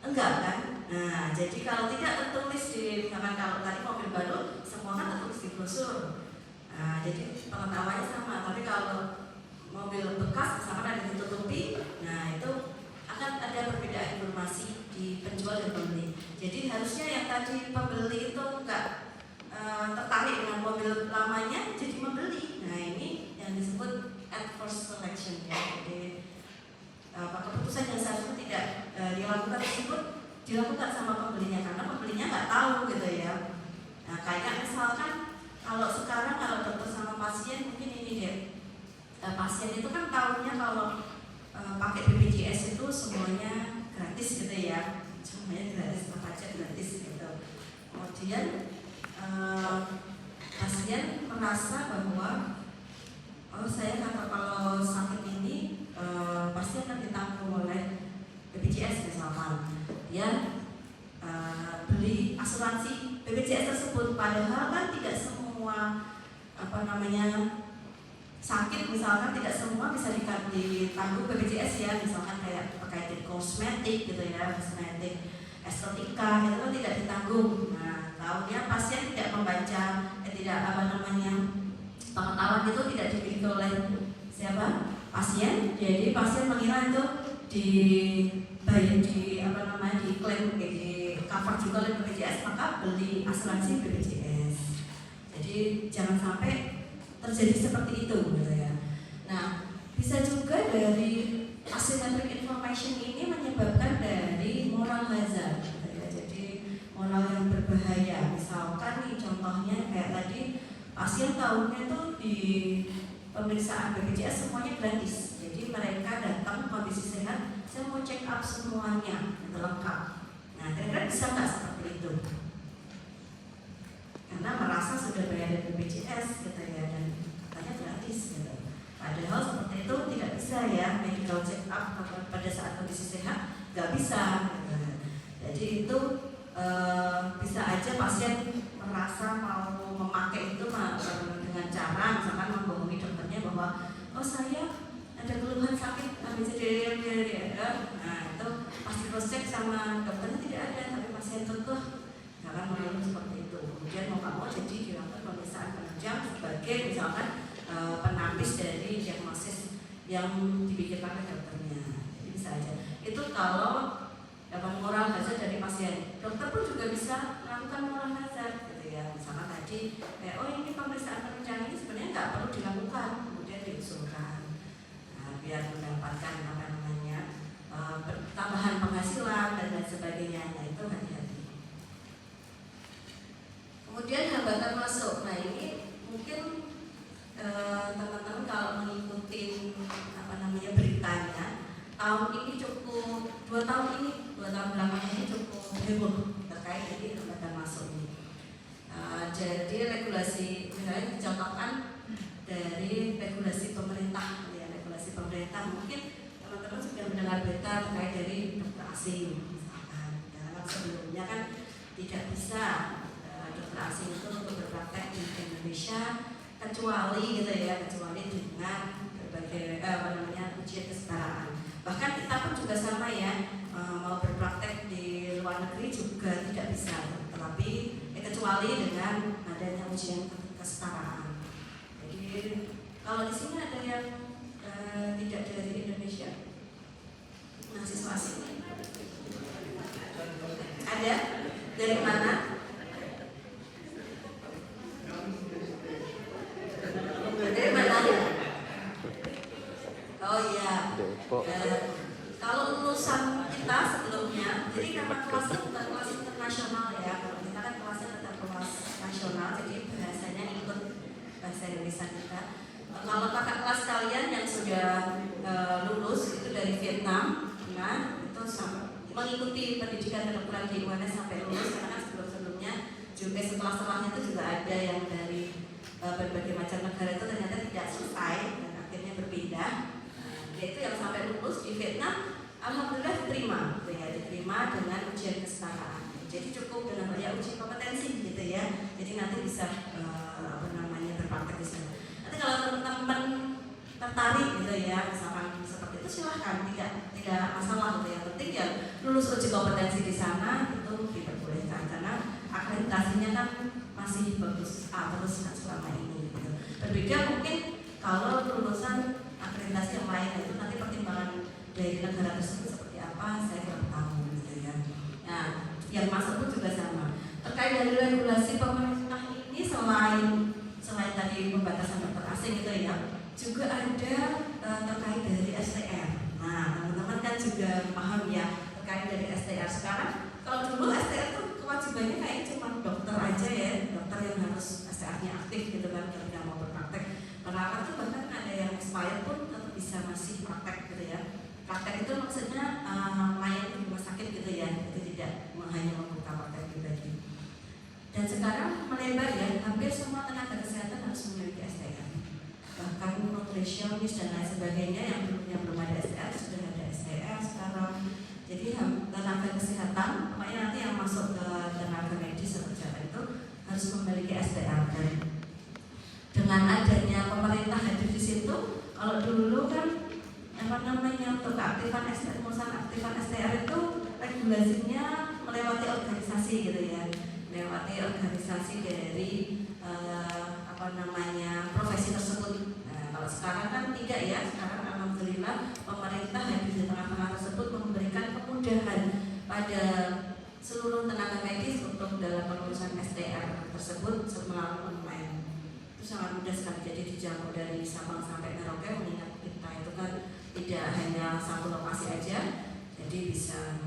Enggak kan? Nah, jadi kalau tidak tertulis di, misalkan kalau tadi mobil baru semua kan tertulis di brosur. Nah, jadi pengetahuannya sama, tapi kalau mobil bekas misalkan ada ditutupi, nah itu akan ada perbedaan informasi di penjual dan pembeli. Jadi harusnya yang tadi pembeli itu enggak tertarik dengan mobil lamanya, jadi membeli. Nah, ini yang disebut adverse selection ya. Jadi keputusan yang seharusnya tidak dilakukan tersebut dilakukan sama pembelinya karena pembelinya nggak tahu gitu ya. Nah, kayak misalkan kalau sekarang kalau dokter sama pasien mungkin ini deh, pasien itu kan tahunya kalau pakai BPJS itu semuanya gratis gitu ya, semuanya gratis, apa aja gratis gitu. Kemudian pasien merasa bahwa saya kata kalau sakit ini pasti akan ditanggung oleh BPJS misalkan. Dia beli asuransi BPJS tersebut, padahal kan tidak semua sakit misalkan tidak semua bisa ditanggung BPJS ya, misalkan kayak berkaitan kosmetik gitu ya, kosmetik estetika itu kan tidak ditanggung. Nah, tahunya pasien tidak membaca pengetahuan itu tidak dimiliki oleh siapa? Pasien. Jadi pasien mengira itu diklaim di cover juga oleh BPJS, maka beli asuransi BPJS. Jadi jangan sampai terjadi seperti itu gitu ya. Nah, bisa juga dari asymmetric information ini menyebabkan dari moral hazard gitu ya. Jadi moral yang berbahaya. Misalkan nih contohnya kayak tadi pasien tahunya itu di pemeriksaan BPJS semuanya gratis. Jadi mereka datang kondisi sehat, saya mau check up semuanya lengkap. Nah, kira-kira bisa nggak seperti itu? Karena merasa sudah bayar BPJS gitu ya, dan katanya gratis gitu. Padahal seperti itu tidak bisa ya, medical check up pada saat kondisi sehat nggak bisa gitu. Jadi itu bisa aja pasien merasa mau memakai itu dengan cara misalkan membohongi dokternya bahwa oh saya ada keluhan sakit ABCD. Nah itu pasti cross check sama dokternya tidak ada, tapi pasien kekeh jangan mengeluh seperti itu. Kemudian mau nggak mau jadi dilakukan pemeriksaan penunjang sebagai misalkan penapis dari diagnosis yang dipikirkan oleh dokternya. Jadi bisa aja. Itu kalau moral hazard dari pasien. Dokter pun juga bisa melakukan moral hazard gitu ya. Misalnya tadi oh ini pemeriksaan penunjang ini sebenarnya nggak perlu dilakukan, kemudian diusulkan biar mendapatkan tambahan penghasilan dan lain sebagainya. Nah itu hati-hati. Kemudian hambatan masuk. Nah ini mungkin teman-teman kalau mengikuti beritanya tahun ini cukup 2 tahun belakangan ini cukup heboh terkait dengan hambatan masuk ini. Jadi regulasi misalnya dicontohkan dari regulasi pemerintah ya, regulasi pemerintah mungkin teman-teman sudah mendengar berita terkait dari dokter asing misalkan. Ya, sebelumnya kan tidak bisa dokter asing itu untuk berpraktek di Indonesia kecuali gitu ya, kecuali dengan berbagai ujian kesetaraan. Bahkan kita pun juga sama ya, mau berpraktek di luar negeri juga tidak bisa, tetapi kecuali dengan adanya ujian kesetaraan. Jadi kalau di sini ada yang tidak dari Indonesia, mahasiswa asing ada dari mana? Dari mana? Oh iya. Kalau lulusan kita sebelumnya, jadi karena kelasnya bukan kelas internasional ya, kalau kita kan kelasnya tetap kelas nasional, jadi bahasanya ikut bahasa Indonesia kita. Kalau kakak kelas kalian yang sudah lulus itu dari Vietnam, nah itu mengikuti pendidikan kedokteran di UNS sampai lulus, karena kan sebelum-sebelumnya juga setelah-setelahnya itu juga ada yang dari berbagai macam negara itu ternyata tidak selesai dan akhirnya berpindah. Yaitu yang sampai lulus di Vietnam, alhamdulillah diterima dengan ujian kesetaraan. Jadi cukup dengan banyak uji kompetensi gitu ya. Jadi nanti bisa berpraktek di sana. Nanti kalau teman-teman tertarik gitu ya, misalkan seperti itu silahkan, tidak masalah gitu. Yang penting ya lulus uji kompetensi di sana itu diperbolehkan karena akreditasinya kan masih bagus terus selama ini. Gitu. Berbeda mungkin kalau lulusan akreditasi yang lain itu nanti pertimbangan dari negara tersebut seperti apa saya kurang tahu gitu ya. Nah, yang masuk pun juga sama. Terkait dari regulasi pemerintah ini selain tadi pembatasan dokter asing gitu ya, juga ada terkait dari STR. Nah, teman-teman kan juga paham ya terkait dari STR sekarang. Kalau dulu STR itu kewajibannya kayaknya cuma dokter aja ya, dokter yang harus STR-nya aktif gitu kan ketika mau berpraktek. Perawat tuh bahkan ada yang expired pun tetap bisa masih praktek gitu ya. Praktek itu maksudnya layan di rumah sakit gitu ya, itu tidak hanya membuka praktek pribadi. Dan sekarang melebar ya, hampir semua tenaga kesehatan harus memiliki STR. Bahkan nutrisionis dan lain sebagainya yang dulunya belum ada STR sudah ada STR sekarang. Jadi tenaga kesehatan, makanya nanti yang masuk ke tenaga medis atau itu harus memiliki STR. Dan dengan adanya pemerintah hadir di situ, kalau dulu kan untuk keaktifan STR, aktifan STR itu regulasinya melewati organisasi gitu ya, melewati organisasi dari profesi tersebut. Nah, kalau sekarang kan tidak ya, sekarang alhamdulillah pemerintah hadir di tengah-tengah tersebut memberikan kemudahan pada seluruh tenaga medis untuk dalam pengurusan STR tersebut melalui online. Itu sangat mudah sekali, jadi dijangkau dari Sabang sampai Merauke, mengingat kita itu kan tidak hanya satu lokasi aja, jadi bisa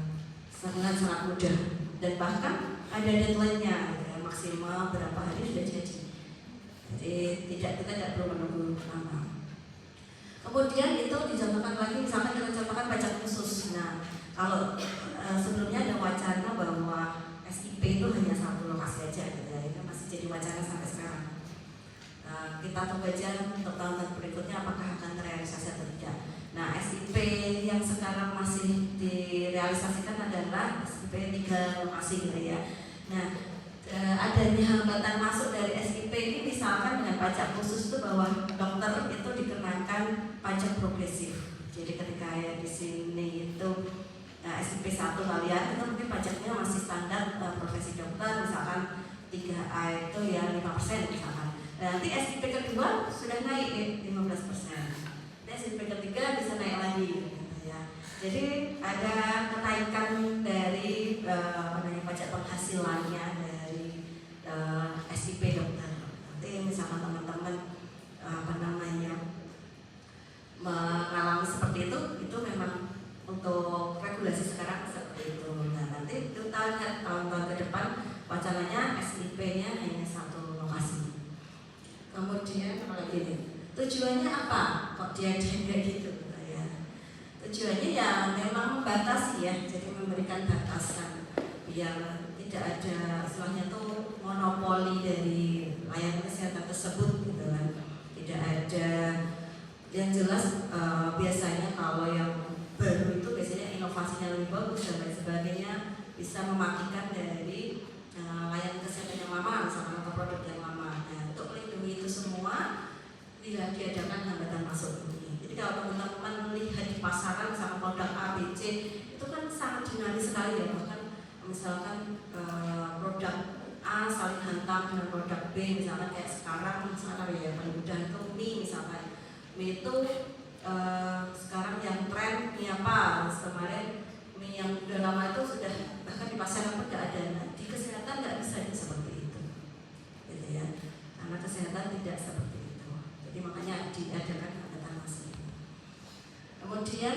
sangat mudah dan bahkan ada deadline-nya ya, maksimal berapa hari sudah jadi. Jadi kita tidak perlu menunggu lama. Kemudian itu dicontohkan lagi, misalkan kita contohkan pajak khusus. Nah, kalau sebelumnya ada wacana bahwa SIP itu hanya satu lokasi aja gitu ya, itu masih jadi wacana sampai sekarang. Kita tunggu aja untuk tahun-tahun berikutnya apakah akan terrealisasi atau tidak. Nah, SIP yang sekarang masih direalisasikan adalah SIP 3 lokasi gitu ya. Nah, adanya hambatan masuk dari SIP ini misalkan dengan pajak khusus itu bahwa dokter itu dikenakan pajak progresif. Jadi ketika ya di sini itu SIP 1 kalian itu mungkin pajaknya masih standar profesi dokter, misalkan 3A itu ya 5% misalkan. Nanti SIP kedua sudah naik 15%. SIP ketiga bisa naik lagi gitu ya. Jadi ada kenaikan dari pajak penghasilannya dari SIP dokter. Nanti misalkan teman-teman mengalami seperti itu memang untuk regulasi sekarang seperti itu. Nah, nanti kita lihat tahun-tahun ke depan wacananya SIP-nya hanya satu lokasi. Kemudian kalau gini, tujuannya apa? Kok dia kayak gitu ya? Tujuannya ya memang membatasi ya, jadi memberikan batasan biar tidak ada istilahnya tuh monopoli dari layanan kesehatan tersebut gitu kan. Tidak ada yang jelas biasanya kalau yang baru itu biasanya inovasinya lebih bagus dan lain sebagainya, bisa memakikan dari layanan kesehatan yang lama misalkan atau produk yang lama. Nah, untuk melindungi itu semua tidak diadakan hambatan masuk ini. Jadi kalau teman-teman melihat di pasaran sama produk A, B, C itu kan sangat dinamis sekali ya, bahkan misalkan produk A saling hantam dengan produk B, misalkan kayak sekarang ya paling mudah itu mie misalkan. Mie itu sekarang yang tren mie apa? Kemarin mie yang udah lama itu sudah bahkan di pasaran pun tidak ada. Nah, di kesehatan nggak bisa seperti itu, gitu ya. Karena kesehatan tidak seperti itu. Jadi makanya diadakan hambatan masuk. Kemudian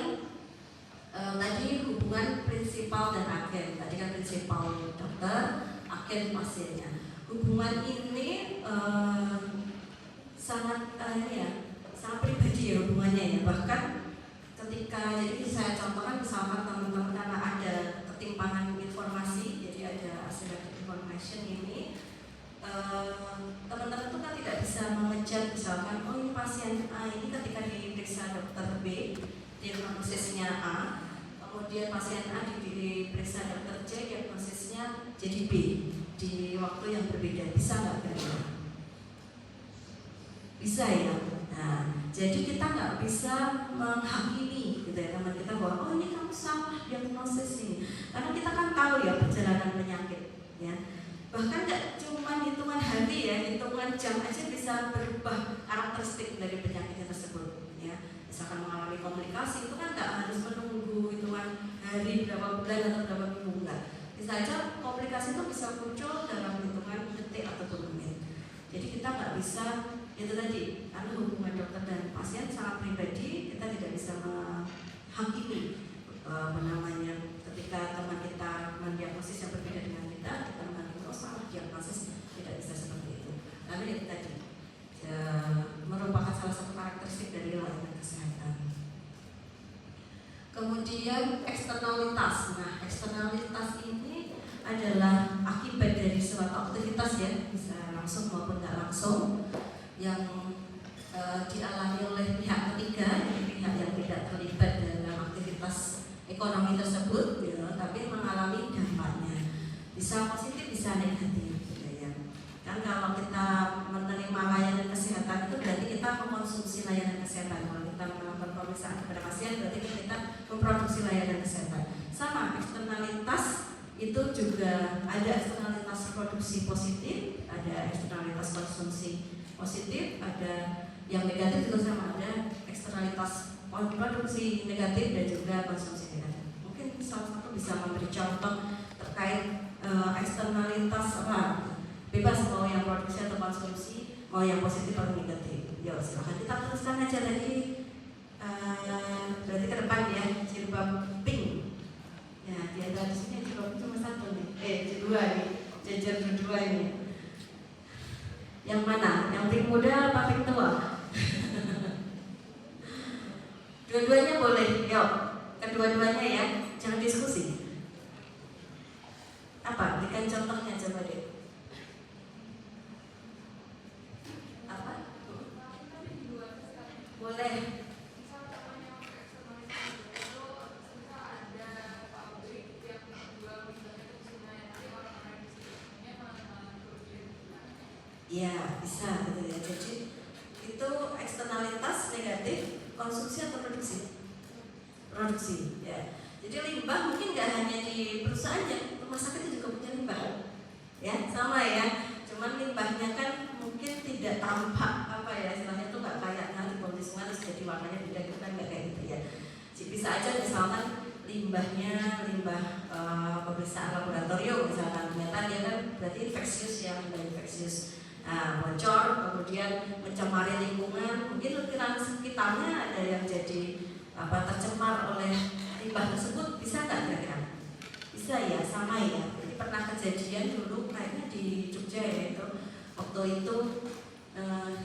tadi hubungan prinsipal dan agen. Tadi kan prinsipal dokter, agen pasiennya. Hubungan ini sangat sangat pribadi ya hubungannya ya. Bahkan ketika jadi saya contohkan misalkan teman-teman karena ada ketimpangan informasi, jadi ada asymmetric information ini, teman-teman itu kan tidak bisa mengejar misalkan oh ini pasien A ini ketika diperiksa dokter B diagnosisnya A, kemudian pasien A diperiksa dokter C diagnosisnya jadi B di waktu yang berbeda, bisa nggak berbeda? Bisa ya. Nah, jadi kita nggak bisa menghakimi gitu ya teman kita bahwa oh ini kamu salah diagnosis ini, karena kita kan tahu ya perjalanan penyakit ya. Bahkan nggak cuma hitungan hari ya, hitungan jam aja bisa berubah karakteristik dari penyakitnya tersebut ya. Misalkan mengalami komplikasi itu kan nggak harus menunggu hitungan hari berapa bulan atau berapa minggu, enggak. Bisa aja komplikasi itu bisa muncul dalam hitungan detik ataupun menit. Jadi kita nggak bisa itu tadi, karena hubungan dokter dan pasien sangat pribadi, kita tidak bisa menghakimi ketika teman kita mendiagnosis yang berbeda dengan kita menghakimi oh salah diagnosis, tidak bisa seperti itu. Karena itu tadi merupakan salah satu karakteristik dari layanan kesehatan. Kemudian eksternalitas. Nah, eksternalitas ini adalah akibat dari suatu aktivitas ya, bisa langsung maupun tidak langsung, yang dialami oleh pihak ketiga, pihak yang tidak terlibat dalam aktivitas ekonomi tersebut, ya, tapi mengalami dampaknya. Bisa positif, bisa negatif, gitu ya. Kan kalau kita menerima layanan kesehatan itu berarti kita mengkonsumsi layanan kesehatan. Kalau kita melakukan pemeriksaan kepada pasien, berarti kita memproduksi layanan kesehatan. Sama eksternalitas itu juga ada eksternalitas produksi positif, ada eksternalitas konsumsi positif, ada yang negatif juga sama, ada eksternalitas produksi negatif dan juga konsumsi negatif. Mungkin salah satu bisa memberi contoh terkait eksternalitas apa? Bebas mau yang produksi atau konsumsi, mau yang positif atau negatif. Ya silahkan kita teruskan aja lagi. Berarti ke depan ya, jilbab pink. Ya, di antara sini jilbab cuma satu nih. Dua nih, jajar berdua ini. Yang mana? Yang pink muda apa pink tua? Dua-duanya boleh, yuk. Kedua-duanya ya, jangan diskusi. Apa? Berikan contohnya coba deh. Apa? Boleh. Ya, bisa gitu ya. Jadi itu eksternalitas negatif konsumsi atau produksi? Produksi, ya. Jadi limbah mungkin nggak hanya di perusahaannya, rumah sakit juga punya limbah, ya sama ya. Cuman limbahnya kan mungkin tidak tampak apa ya, istilahnya tuh nggak kayak nanti di sungai terus jadi warnanya beda gitu kan, nggak kayak gitu ya. Jadi bisa aja misalkan limbahnya limbah pemeriksaan laboratorium misalkan, ternyata dia kan berarti infeksius ya, limbah infeksius. Nah, bocor, kemudian mencemari lingkungan, mungkin lingkungan sekitarnya ada yang jadi tercemar oleh limbah tersebut, bisa nggak kira-kira? Bisa ya, sama ya. Jadi pernah kejadian dulu kayaknya di Jogja ya, itu waktu itu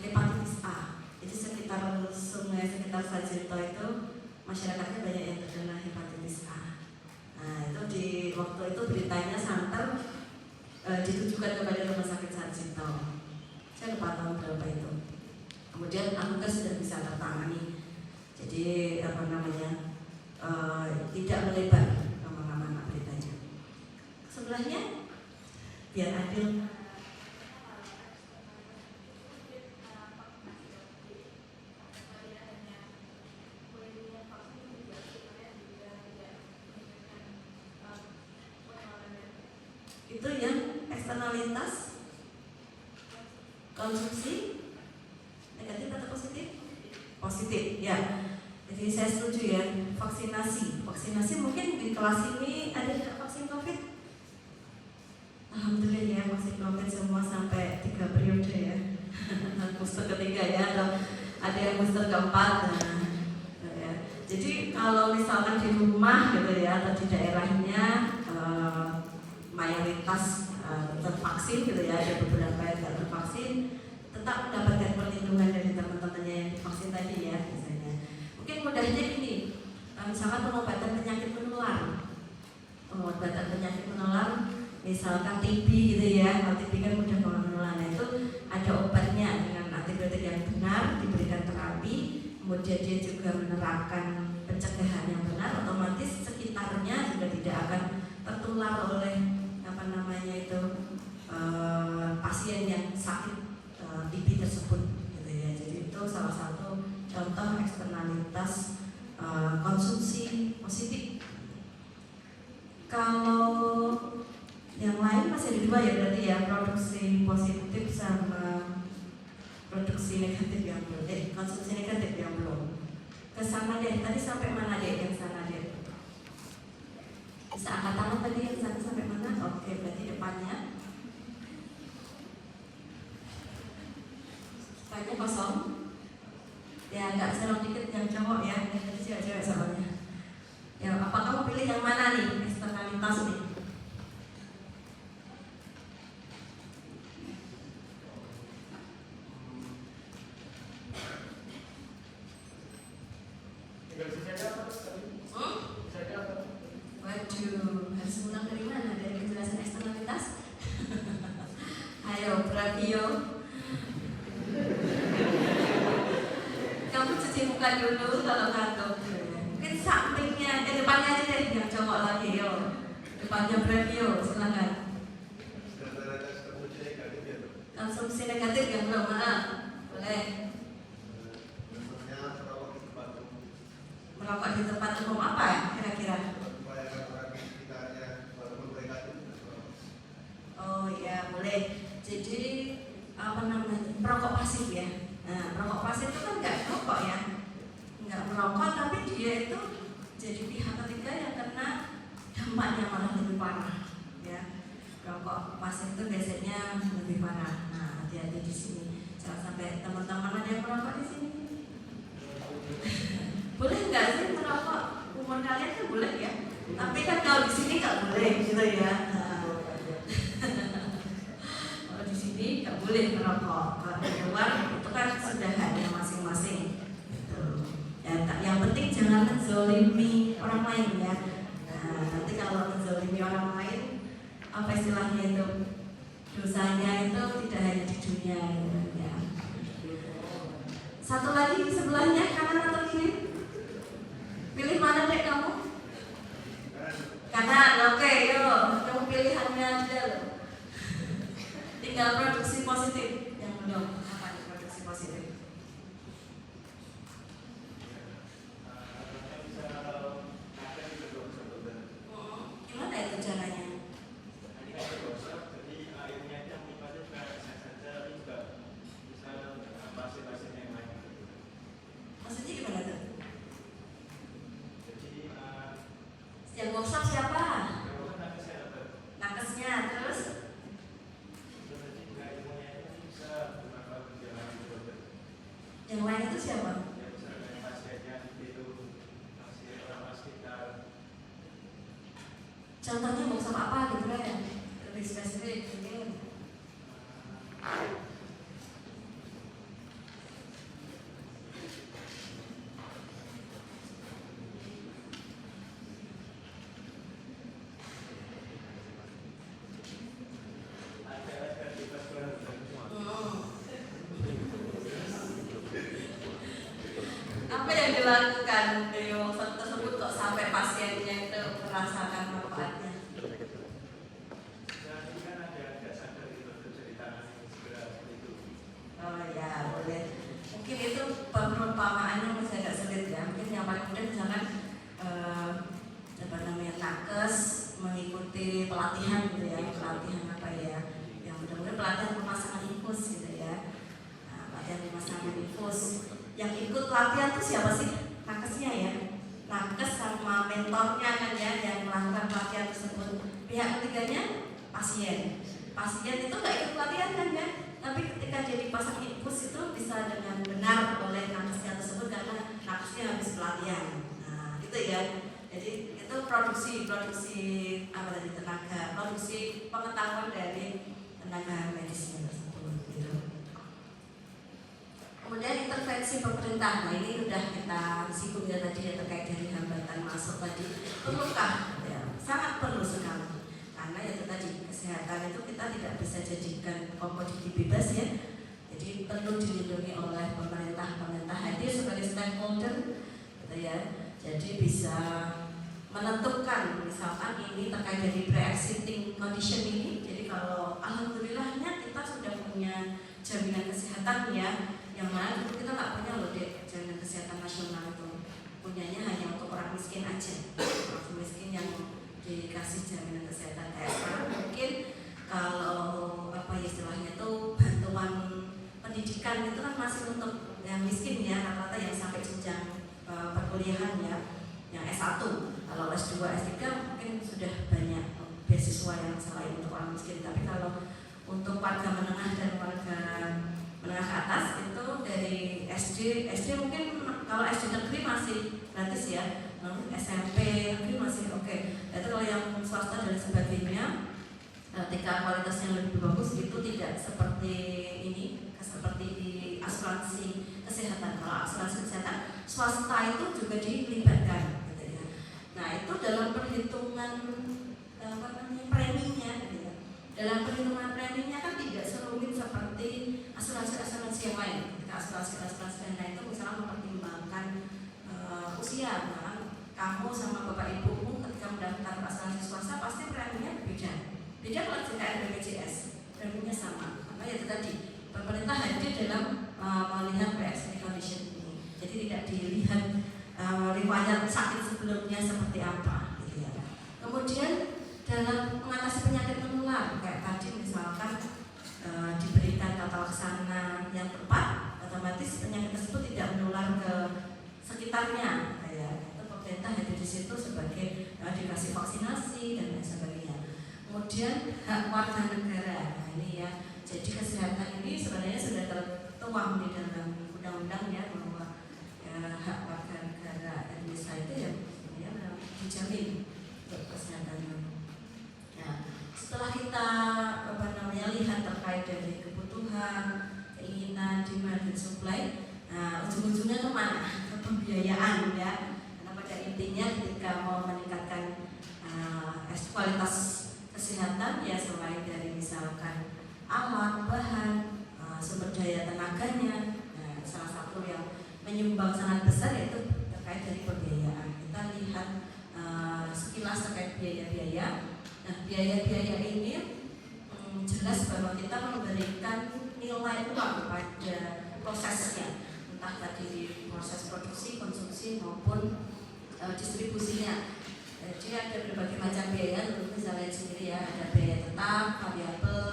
hepatitis A. Jadi sekitar sungai sekitar Sarjito itu masyarakatnya banyak yang terkena hepatitis A. Nah itu di waktu itu beritanya santer ditujukan kepada rumah sakit Sarjito. Saya lupa tahun berapa itu. Kemudian aku kan sudah bisa tertangani. Jadi tidak melebar nama-nama beritanya. Sebelahnya biar adil. Itu yang eksternalitas konsumsi negatif atau positif? Positif, ya. Jadi saya setuju ya, vaksinasi mungkin di kelas ini ada tidak vaksin COVID? Alhamdulillah ya, vaksin COVID semua sampai 3 periode ya. Booster ketiga ya, atau ada yang booster keempat. Nah, ya. Jadi kalau misalkan di rumah gitu ya, atau di daerahnya mayoritas tervaksin gitu ya, ada beberapa yang tidak tervaksin, tetap mendapatkan perlindungan dari teman-temannya yang divaksin tadi ya misalnya. Mungkin mudahnya ini, misalkan pengobatan penyakit menular, misalkan TB gitu ya, kalau TB kan mudah menular. Nah itu ada obatnya dengan antibiotik yang benar, diberikan terapi, kemudian dia juga menerapkan pencegahan yang benar, otomatis sekitarnya juga tidak akan tertular oleh pasien yang sakit TB tersebut gitu ya. Jadi itu salah satu contoh eksternalitas konsumsi positif. Kalau yang lain masih ada dua ya berarti ya, produksi positif sama produksi negatif yang belum, konsumsi negatif yang belum. Kesana deh, tadi sampai mana deh yang sana deh? Bisa angkat tangan tadi yang sana sampai mana? Oke, berarti depannya. Depannya kosong. Ya agak serong dikit yang cowok ya, yang cewek-cewek soalnya. Ya, apa kamu pilih yang mana nih? Eksternalitas nih. Waduh, harus ulang dari mana? Dari penjelasan eksternalitas? Ayo, Bravio. Kamu cuci muka dulu kalau kantuk. Mungkin sampingnya, depannya aja deh, yang cowok lagi yo. Depannya Bravio, silakan. Konsumsi negatif yang belum mana? Boleh. Merokok di tempat umum apa ya kira-kira? Oh ya boleh. Jadi merokok pasif ya. Nah merokok pasif itu kan nggak merokok ya, nggak merokok tapi dia itu jadi pihak ketiga yang kena dampaknya malah lebih parah ya. Merokok pasif itu biasanya lebih parah. Nah hati-hati di sini, jangan sampai teman-teman ada yang merokok di sini. Boleh nggak sih merokok? Umur kalian kan boleh ya. Tapi kan kalau di sini nggak boleh gitu ya. Kalau di sini nggak boleh merokok. Kalau di luar itu kan sudah ada masing-masing. Gitu. Ya, yang penting jangan menzalimi orang lain ya. Nah, nanti kalau menzalimi orang lain, apa istilahnya itu, dosanya itu tidak hanya di dunia ya. Satu lagi di sebelahnya, kanan atau kiri? Pilih mana dek kamu? Kanan, oke, yuk. Kamu pilihannya aja loh. Tinggal produksi positif yang belum. Apa nih produksi positif? Gimana itu caranya? Maksudnya gimana tuh? Yang workshop siapa? Nakesnya, terus? Yang lain itu siapa? Contohnya workshop apa gitu ya? Lebih spesifik mungkin. Apa yang dilakukan di workshop tersebut kok sampai pasiennya itu merasakan manfaatnya? Oh ya, boleh. Mungkin itu perumpamaannya masih agak sulit ya. Mungkin yang paling mudah misalkan apa namanya, nakes mengikuti pelatihan gitu ya. Pelatihan apa ya? Yang mudah-mudahan pelatihan pemasangan infus gitu ya. Nah, pelatihan pemasangan infus. Yang ikut pelatihan itu siapa sih? Nakesnya ya. Nakes sama mentornya kan ya yang melakukan pelatihan tersebut. Pihak ketiganya pasien. Pasien itu nggak ikut pelatihan kan ya, tapi ketika jadi pasang infus itu bisa dengan benar oleh nakesnya tersebut karena nakesnya habis pelatihan. Nah itu ya. Jadi itu produksi apa tadi, tenaga, produksi pengetahuan dari tenaga medisnya tersebut. Gitu. Kemudian intervensi pemerintah, nah ini sudah kita singgung ya tadi ya, terkait dari hambatan masuk tadi. Perlukah? Ya, sangat perlu sekali. Karena ya tadi kesehatan itu kita tidak bisa jadikan komoditi bebas ya. Jadi perlu dilindungi oleh pemerintah hadir sebagai stakeholder, gitu ya. Jadi bisa menentukan misalkan ini terkait dari pre-existing condition ini. Jadi kalau alhamdulillahnya kita sudah punya jaminan kesehatan ya. Yang mana itu kita nggak punya loh dek, jaminan kesehatan nasional itu punyanya hanya untuk orang miskin aja, orang miskin yang dikasih jaminan kesehatan. Kayak sekarang mungkin kalau apa ya istilahnya itu bantuan pendidikan itu kan masih untuk yang miskin ya, rata-rata yang sampai jenjang perkuliahan ya, yang S1. Kalau S2, S3 mungkin sudah banyak beasiswa yang selain untuk orang miskin. Tapi kalau untuk warga menengah dan warga menengah ke atas itu dari SD mungkin kalau SD negeri masih gratis ya, SMP negeri masih oke. Itu kalau yang swasta dan sebagainya, ketika kualitasnya lebih bagus itu tidak seperti ini, seperti di asuransi kesehatan. Kalau asuransi kesehatan swasta itu juga dilibatkan, gitu ya. Nah itu dalam perhitungan apa namanya preminya, gitu ya. Dalam perhitungan preminya kan tidak serumit seperti asuransi yang lain. Ketika asuransi yang lain itu misalnya mempertimbangkan usia, nah, kamu sama bapak ibumu ketika mendaftar asuransi swasta pasti preminya beda. Beda kalau JKN BPJS, preminya sama. Karena ya itu tadi pemerintah hadir dalam melihat pre-existing condition ini. Jadi tidak dilihat riwayat sakit sebelumnya seperti apa, gitu ya. Kemudian dalam mengatasi penyakit menular kayak tadi misalkan diberikan tata laksana yang tepat, otomatis penyakit tersebut tidak menular ke sekitarnya. Ya, itu pemerintah hadir di situ sebagai dikasih vaksinasi dan lain sebagainya. Kemudian hak warga negara, nah ini ya. Jadi kesehatan ini sebenarnya sudah tertuang di dalam undang-undang ya bahwa hak warga negara Indonesia itu ya dijamin untuk kesehatannya. Nah, setelah kita lihat terkait dari kebutuhan, keinginan, demand dan supply, nah ujung-ujungnya kemana? Ke pembiayaan ya. Karena pada intinya tenaganya. Nah, salah satu yang menyumbang sangat besar yaitu terkait dari pembiayaan. Kita lihat sekilas terkait biaya-biaya. Nah, biaya-biaya ini jelas bahwa kita memberikan nilai uang pada prosesnya, entah tadi di proses produksi, konsumsi maupun distribusinya. Jadi ada berbagai macam biaya, misalnya sendiri ya, ada biaya tetap, variabel,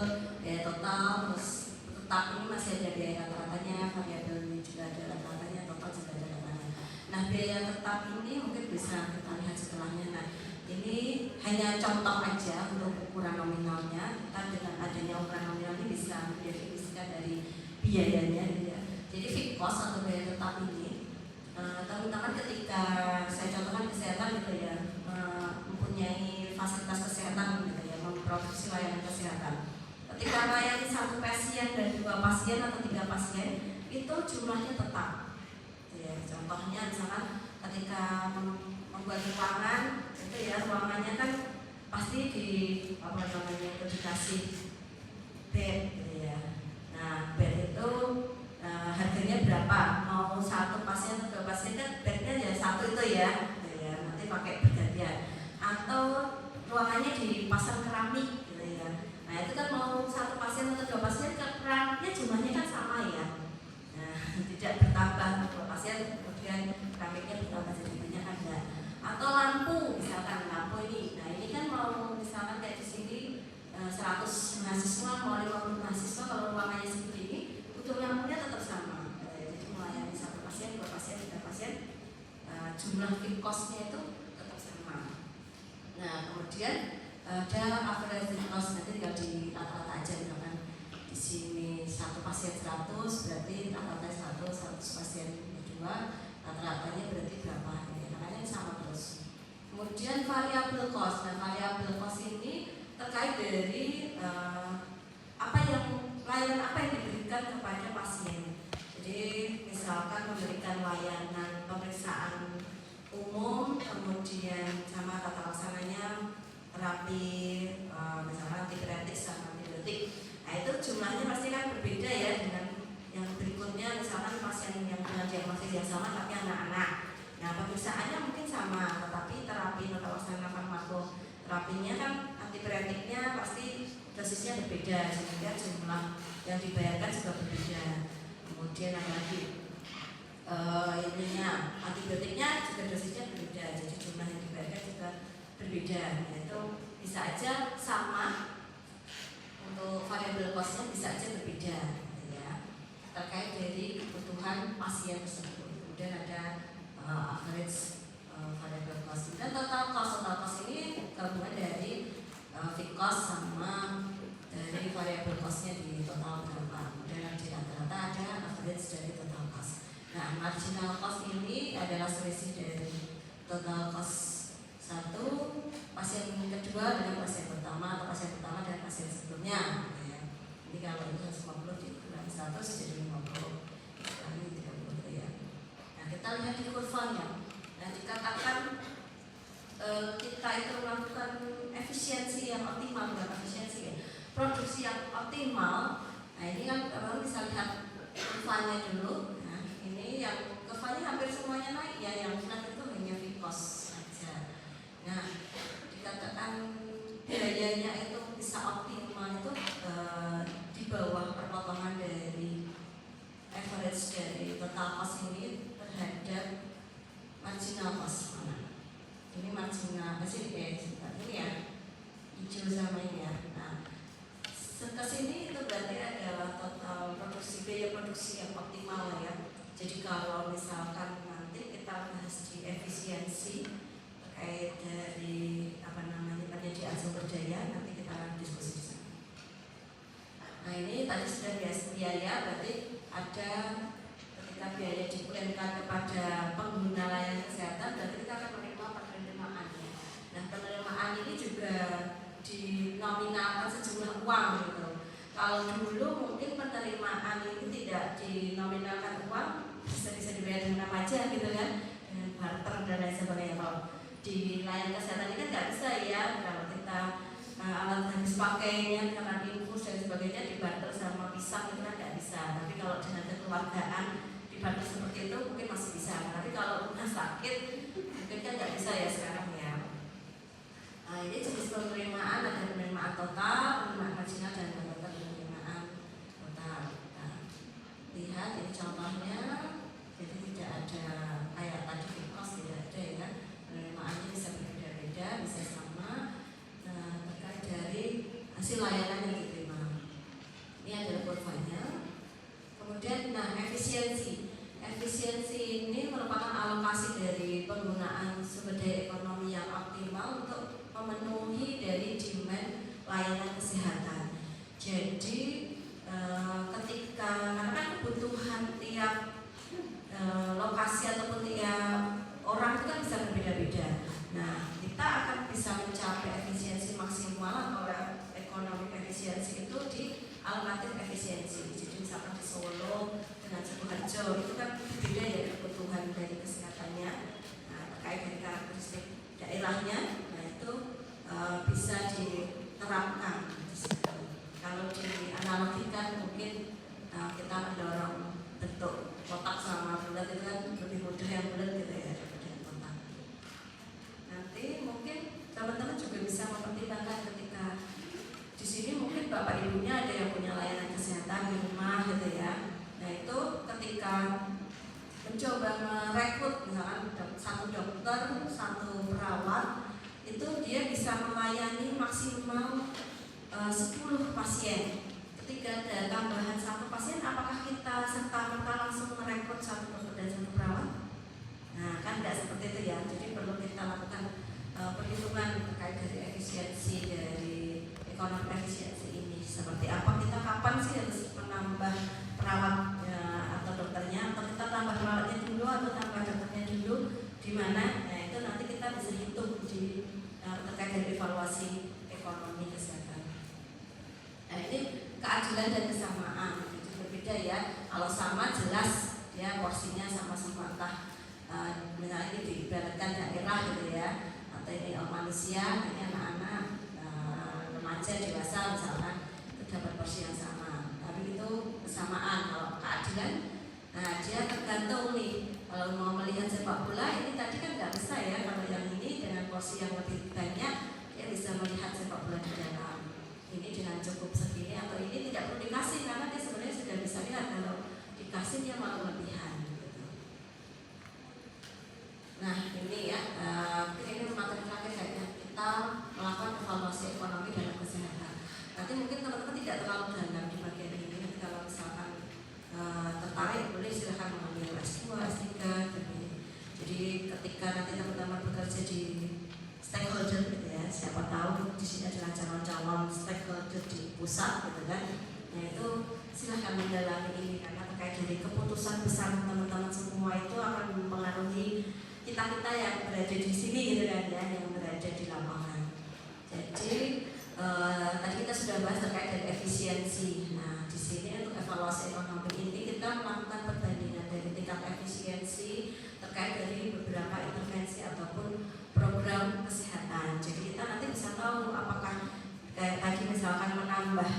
biaya total, terus tetap ini masih ada biaya rata-ratanya, variabel ini juga ada rata-ratanya, total juga ada rata-ratanya. Nah, biaya tetap ini mungkin bisa kita lihat setelahnya. Nah, ini hanya contoh aja untuk ukuran nominalnya. Kita dengan adanya ukuran nominal ini bisa mendefinisikan dari biayanya ya. Jadi fixed cost atau biaya tetap ini teman-teman ketika saya contohkan kesehatan gitu ya, mempunyai fasilitas kesehatan gitu ya, memproduksi layanan kesehatan. Ketika melayani 1 pasien dan 2 pasien atau 3 pasien itu jumlahnya tetap. Ya, contohnya misalkan ketika membuat ruangan itu ya, ruangannya kan pasti di apa namanya itu dikasih bed gitu ya. Nah, bed itu harganya berapa? Mau 1 pasien atau 2 pasien kan bednya ya 1 itu ya, gitu ya. Nanti pakai bergantian. Atau ruangannya dipasang keramik gitu ya. Nah, itu kan mau 1 pasien atau 2 pasien keramiknya jumlahnya kan sama ya. Nah, tidak bertambah 2 pasien kemudian keramiknya bertambah jadi banyak ada. Atau lampu, misalkan lampu ini. Nah, ini kan mau misalkan kayak di sini 100 mahasiswa, mau 50 mahasiswa, kalau ruangannya seperti ini, butuh lampunya tetap sama. Jadi melayani 1 pasien, 2 pasien, 3 pasien, jumlah fixed cost-nya itu tetap sama. Nah, kemudian ada average fixed cost, nanti tinggal di rata-rata aja misalkan di sini 1 pasien 100, berarti rata-rata 100 pasien kedua, rata-ratanya berarti berapa? Makanya sama terus. Kemudian variable cost. Nah, variable cost ini terkait dari apa yang layanan apa yang diberikan kepada pasien. Jadi misalkan memberikan layanan pemeriksaan umum, kemudian sama tata laksananya terapi misalkan antibiotik sama antibiotik. Nah, itu jumlahnya pasti kan berbeda ya dengan yang berikutnya, misalkan pasien yang dengan diagnosis yang sama tapi anak-anak. Nah, pemeriksaannya mungkin sama, tetapi terapi tata laksana farmakoterapinya kan antibiotiknya pasti dosisnya berbeda, sehingga jumlah yang dibayarkan juga berbeda. Kemudian ada lagi antibiotiknya juga dosisnya berbeda, jadi jumlah yang dibayarkan juga berbeda. Nah, itu bisa aja sama, untuk variabel costnya bisa aja berbeda ya, terkait dari kebutuhan pasien tersebut. Kemudian ada average variable cost dan total cost ini gabungan dari fixed cost sama dari variable costnya di total berapa. Kemudian di rata-rata ada average dari total cost. Nah, marginal cost ini adalah selisih dari total cost 1 pasien kedua dengan pasien pertama atau pasien pertama dan pasien sebelumnya ya. Jadi kalau itu 150 dikurangi 100 jadi 50 kali 30 ya. Nah, kita lihat di kurvanya. Nah, dikatakan kita itu melakukan efisiensi yang optimal, bukan efisiensi ya, produksi yang optimal. Nah, ini kan kalau bisa lihat kurvanya dulu. Nah, ini yang kurvanya hampir semuanya naik ya, yang flat itu hanya fixed cost saja. Nah, dikatakan biayanya itu bisa optimal itu di bawah perpotongan dari average dari total cost ini terhadap marginal cost. Ini marginal sih ini ya, hijau sama ini ya. Nah, kesini itu berarti adalah total produksi, biaya produksi yang optimal ya. Jadi kalau misalkan nanti kita bahas di efisiensi terkait dari penyediaan sumber daya, nanti kita diskusi di sana. Nah, ini tadi sudah biaya, berarti ada ketika biaya diklaimkan kepada pengguna layanan kesehatan, berarti kita akan menerima penerimaannya. Nah, penerimaan ini juga dinominalkan sejumlah uang gitu. Kalau dulu mungkin penerimaan ini tidak dinominalkan uang, bisa dibayar dengan apa aja gitu kan, dengan barter dan lain sebagainya. Kalau di layanan kesehatan ini kan nggak bisa ya, kalau kita alat habis pakainya karena info mus dan sebagainya dibantu sama pisang itu kan nggak bisa. Tapi kalau dengan kekeluargaan dibantu seperti itu mungkin masih bisa. Tapi kalau udah sakit mungkin kan nggak bisa ya sekarang ya. Nah, ini jenis penerimaan ada penerimaan total, penerimaan marginal dan penerimaan total. Nah, lihat ini contohnya, jadi tidak ada kayak tadi cost tidak ada ya kan. Penerimaannya bisa berbeda-beda, bisa sama. Terkait dari hasil layanan yang diterima. Ini adalah kurvanya. Kemudian, efisiensi ini merupakan alokasi dari penggunaan sumber daya ekonomi yang optimal untuk memenuhi dari demand layanan kesehatan. Jadi, ketika karena kan kebutuhan tiap lokasi ataupun tiap orang itu kan bisa berbeda-beda. Nah, kita akan bisa mencapai efisiensi maksimal atau ekonomi efisiensi itu di alokatif efisiensi. Jadi misalkan di Solo dengan Sidoarjo itu kan berbeda ya kebutuhan dari kesehatannya. Nah, terkait dari karakteristik daerahnya, nah itu bisa diterapkan. Kalau dianalogikan mungkin kita mendorong bentuk kotak sama bulat itu kan lebih mudah yang bulat gitu ya daripada yang kotak. Nanti mungkin teman-teman juga bisa mempertimbangkan ketika di sini mungkin bapak ibunya ada yang punya layanan kesehatan di rumah gitu ya. Nah itu ketika mencoba merekrut misalkan satu dokter, satu perawat, itu dia bisa melayani maksimal 10 pasien. Ketika ada tambahan satu pasien, apakah kita serta-merta langsung merekrut satu dokter dan satu perawat? Nah kan tidak seperti itu ya. Jadi perlu kita lakukan perhitungan terkait dari efisiensi dari ekonomi efisiensi ini. Seperti apa kita kapan sih harus menambah perawat atau dokternya, atau kita tambah perawatnya dulu atau tambah dokternya dulu di mana? Nah itu nanti kita bisa hitung di terkait dari evaluasi ekonomi kesehatan. Nah ini keadilan dan kesamaan itu berbeda ya. Kalau sama jelas ya porsinya sama-sama entah misalnya ini diibaratkan daerah gitu ya, atau ini manusia, ini anak-anak, remaja, dewasa misalkan itu dapat porsi yang sama. Tapi itu kesamaan. Kalau keadilan, nah dia tergantung nih. Kalau mau melihat sepak bola ini tadi kan nggak bisa ya. Kalau yang ini dengan porsi yang lebih banyak, dia bisa melihat sepak bola di dalam. Ini dengan cukup segini atau ini tidak perlu dikasih karena dia sebenarnya sudah bisa lihat. Kalau dikasih dia malah lebihan. Gitu. Nah ini ya, ini materi terakhir kayaknya kita melakukan evaluasi ekonomi dalam kesehatan. Nanti mungkin teman-teman tidak terlalu dalam di bagian ini. Nanti kalau misalkan tertarik boleh silahkan mengambil S2, S3. Jadi ketika nanti teman-teman bekerja di stakeholder gitu ya, siapa tahu di sini adalah calon-calon stakeholder di pusat gitu kan. Nah itu silahkan mendalami ini karena terkait dari keputusan besar teman-teman semua itu akan mempengaruhi kita yang berada di sini gitu kan ya, yang berada di lapangan. Jadi tadi kita sudah bahas terkait dari efisiensi. Nah di sini untuk evaluasi ekonomi ini kita melakukan perbandingan dari tingkat efisiensi terkait dari beberapa intervensi ataupun program kesehatan. Jadi kita nanti bisa tahu apakah kayak tadi misalkan menambah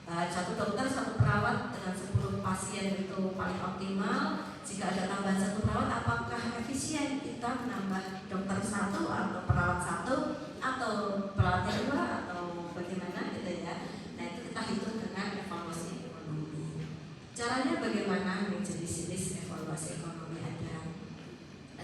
satu dokter, satu perawat dengan 10 pasien itu paling optimal. Jika ada tambahan satu perawat, apakah efisien kita menambah dokter satu atau perawat satu atau perawat dua atau bagaimana gitu ya. Nah itu kita hitung dengan evaluasi ekonomi. Caranya bagaimana? Jenis-jenis evaluasi ekonomi ada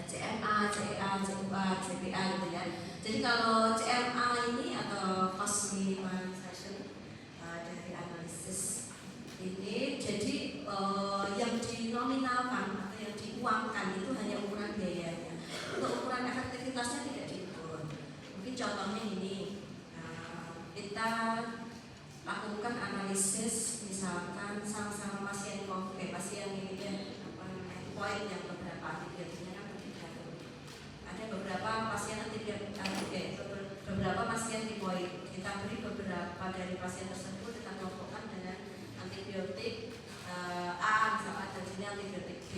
CMA, CEA, CUA, CPA gitu ya. Jadi kalau CMA ini atau cost minimization dari analisis ini, jadi yang dinominalkan atau yang diuangkan itu hanya ukuran biayanya. Untuk ukuran efektivitasnya tidak diukur. Mungkin contohnya ini, kita lakukan analisis misalkan sama-sama pasien COVID, pasien ini ya, poin yang beberapa antibiotiknya kan berbeda. Ada beberapa pasien antibiotik, beberapa pasien tipoid. Kita beri beberapa dari pasien tersebut kita kelompokkan dengan antibiotik A misalkan dan sini antibiotik B.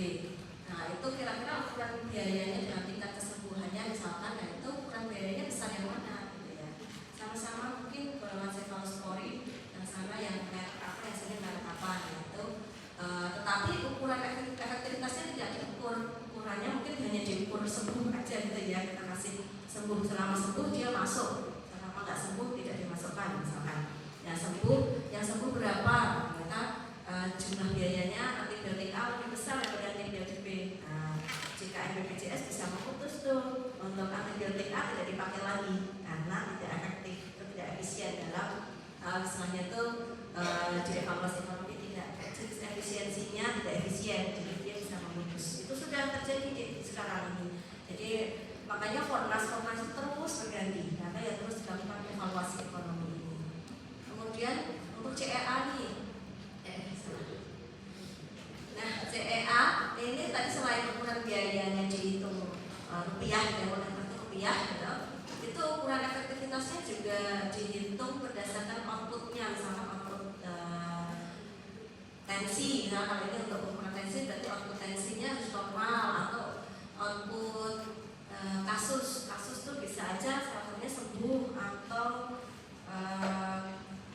Nah itu kira-kira ukuran biayanya dengan tingkat kesembuhannya misalkan, dan itu ukuran biayanya besar yang mana gitu ya. Sama-sama mungkin golongan cefalosporin yang sana yang merek apa, yang sini merek apa gitu. Tetapi ukuran efektivitasnya tidak diukur, ukurannya mungkin hanya diukur sembuh aja gitu ya, kita kasih sembuh, selama sembuh dia masuk, selama nggak sembuh tidak dimasukkan misalkan. Ya sembuh, yang sembuh berapa? Ternyata jumlah biayanya antibiotik A lebih besar daripada antibiotik B. Nah, jika BPJS bisa memutus tuh untuk antibiotik A tidak dipakai lagi karena tidak efektif, itu tidak efisien dalam istilahnya itu dievaluasi ekonomi, tidak efisiensinya tidak efisien, jadi dia bisa memutus. Itu sudah terjadi di sekarang ini. Jadi makanya Fornas itu terus berganti karena ya terus dilakukan evaluasi ekonomi ini. Kemudian untuk CEA nih, nah CEA ini tadi selain ukuran biayanya dihitung rupiah, rupiah gitu, itu ukuran efektivitasnya juga dihitung berdasarkan outputnya, misalkan output tensi. Nah kalau ini untuk ukuran tensi berarti output tensinya harus normal, atau output kasus tuh bisa aja salah sembuh atau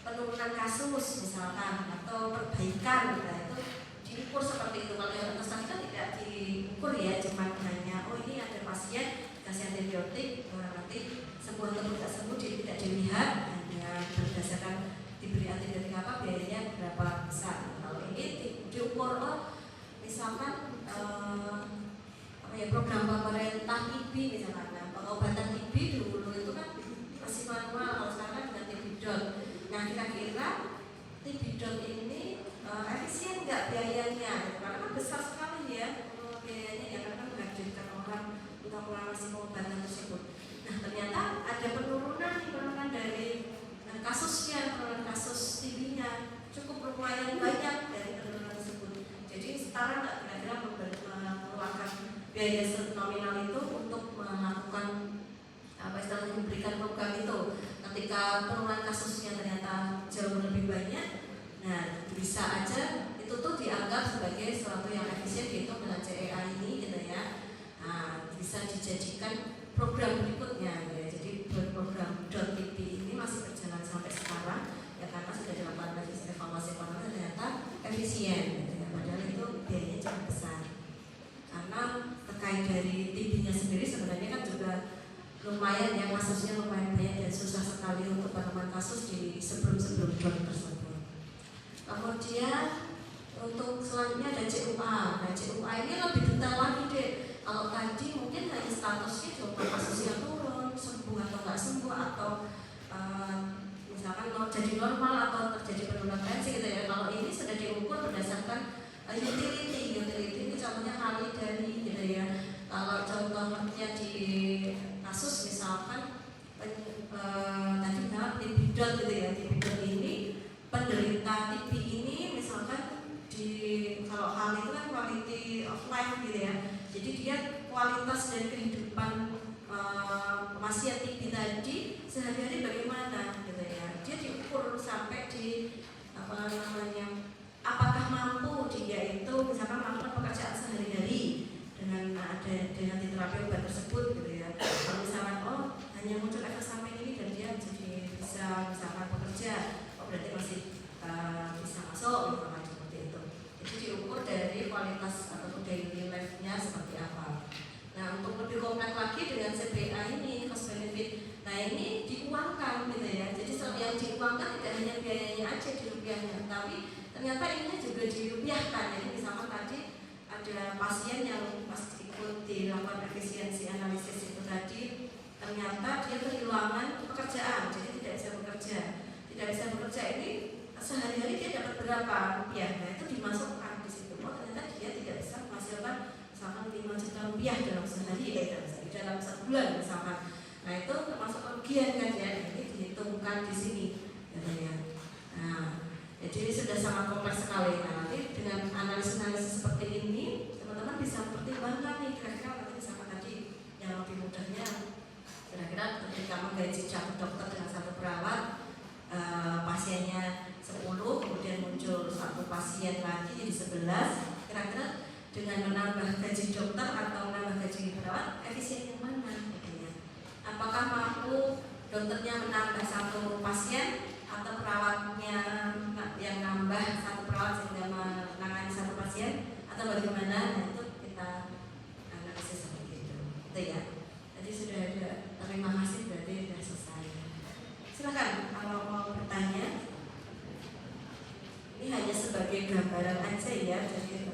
penurunan kasus misalkan, atau perbaikan, nah itu diukur seperti itu. Kalau yang atas tadi kan tidak diukur ya, cuma hanya oh ini ada pasien kasih antibiotik, nanti sembuh atau tidak sembuh tidak dilihat, hanya berdasarkan diberi antibiotik apa biayanya berapa besar. Kalau ini diukur oh misalkan program pemerintah TB misalkan, pengobatan TB dulu itu kan masih manual, kalau sekarang dengan TB-dot. Nah kira-kira TB-dot ini efisien nggak biayanya? Karena kan besar sekali ya biayanya ya, karena kan menghadirkan orang untuk mengawasi pengobatan tersebut. Nah ternyata ada penurunan dari kasusnya, penurunan kasus TB-nya cukup lumayan banyak dari penurunan tersebut. Jadi setara nggak kira-kira mengeluarkan biaya nominal itu untuk melakukan apa istilahnya, memberikan program itu. Ketika penurunan kasusnya ternyata jauh lebih banyak, nah bisa aja itu tuh dianggap sebagai suatu yang efisien gitu dengan CEA ini gitu ya. Nah, bisa dijadikan program berikutnya gitu ya. Jadi program .TB ini masih berjalan sampai sekarang ya, karena sudah dilakukan evaluasi ekonomi ternyata efisien gitu ya. Padahal itu biayanya cukup besar. Karena terkait dari TB-nya sendiri sebenarnya kan juga lumayan ya, kasusnya lumayan banyak dan susah sekali untuk penemuan kasus di sebelum tersebut. Kemudian untuk selanjutnya ada CUA. Nah CUA ini lebih detail lagi deh. Kalau tadi mungkin hanya statusnya coba kasus yang turun, sembuh atau nggak sembuh, atau misalkan jadi normal atau terjadi penurunan tensi gitu ya. Kalau ini sudah diukur berdasarkan utility ini contohnya kali dari gitu ya. Kalau contohnya di kasus misalkan tadi misalkan TB-dot gitu ya, TB-dot ini penderita TB ini misalkan kalau hal itu kan quality of life gitu ya. Jadi dia kualitas dari kehidupan pasien TB tadi sehari-hari bagaimana gitu ya. Dia diukur sampai di apa namanya, apakah mampu dia itu misalkan melakukan pekerjaan sehari-hari dengan terapi obat tersebut gitu ya. Kalau misalkan hanya muncul efek samping ini dan dia jadi bisa misalkan bekerja, berarti masih bisa masuk misalkan seperti itu. Jadi diukur dari kualitas atau daily life-nya seperti apa. Nah untuk lebih kompleks lagi dengan CBA ini, cost benefit, nah ini diuangkan gitu ya. Jadi yang diuangkan tidak hanya biayanya aja di rupiahnya, tapi ternyata ini juga dirupiahkan. Jadi misalkan tadi ada pasien yang meskipun dilakukan efisiensi analisis itu tadi, ternyata dia kehilangan pekerjaan, jadi tidak bisa bekerja. Tidak bisa bekerja ini sehari-hari dia dapat berapa rupiah? Nah itu dimasukkan di situ. Ternyata dia tidak bisa menghasilkan misalkan 5 juta rupiah dalam sehari, dalam sebulan misalkan. Nah itu termasuk kerugian kan ya, ini dihitungkan di sini katanya. Nah jadi sudah sangat kompleks sekali. Nah nanti dengan analisis seperti ini teman-teman bisa pertimbangkan nih kira-kira nanti misalkan tadi yang lebih mudahnya, kira-kira ketika menggaji satu dokter dengan satu perawat, pasiennya 10, kemudian muncul satu pasien lagi jadi 11, kira-kira dengan menambah gaji dokter atau menambah gaji perawat efisien yang mana? Apakah mampu dokternya menambah satu pasien atau perawatnya yang nambah satu perawat sehingga menangani satu pasien atau bagaimana, nah itu kita analisis seperti itu ya. Jadi sudah ada, terima kasih, berarti sudah selesai. Silakan kalau mau bertanya. Ini hanya sebagai gambaran aja ya, jadi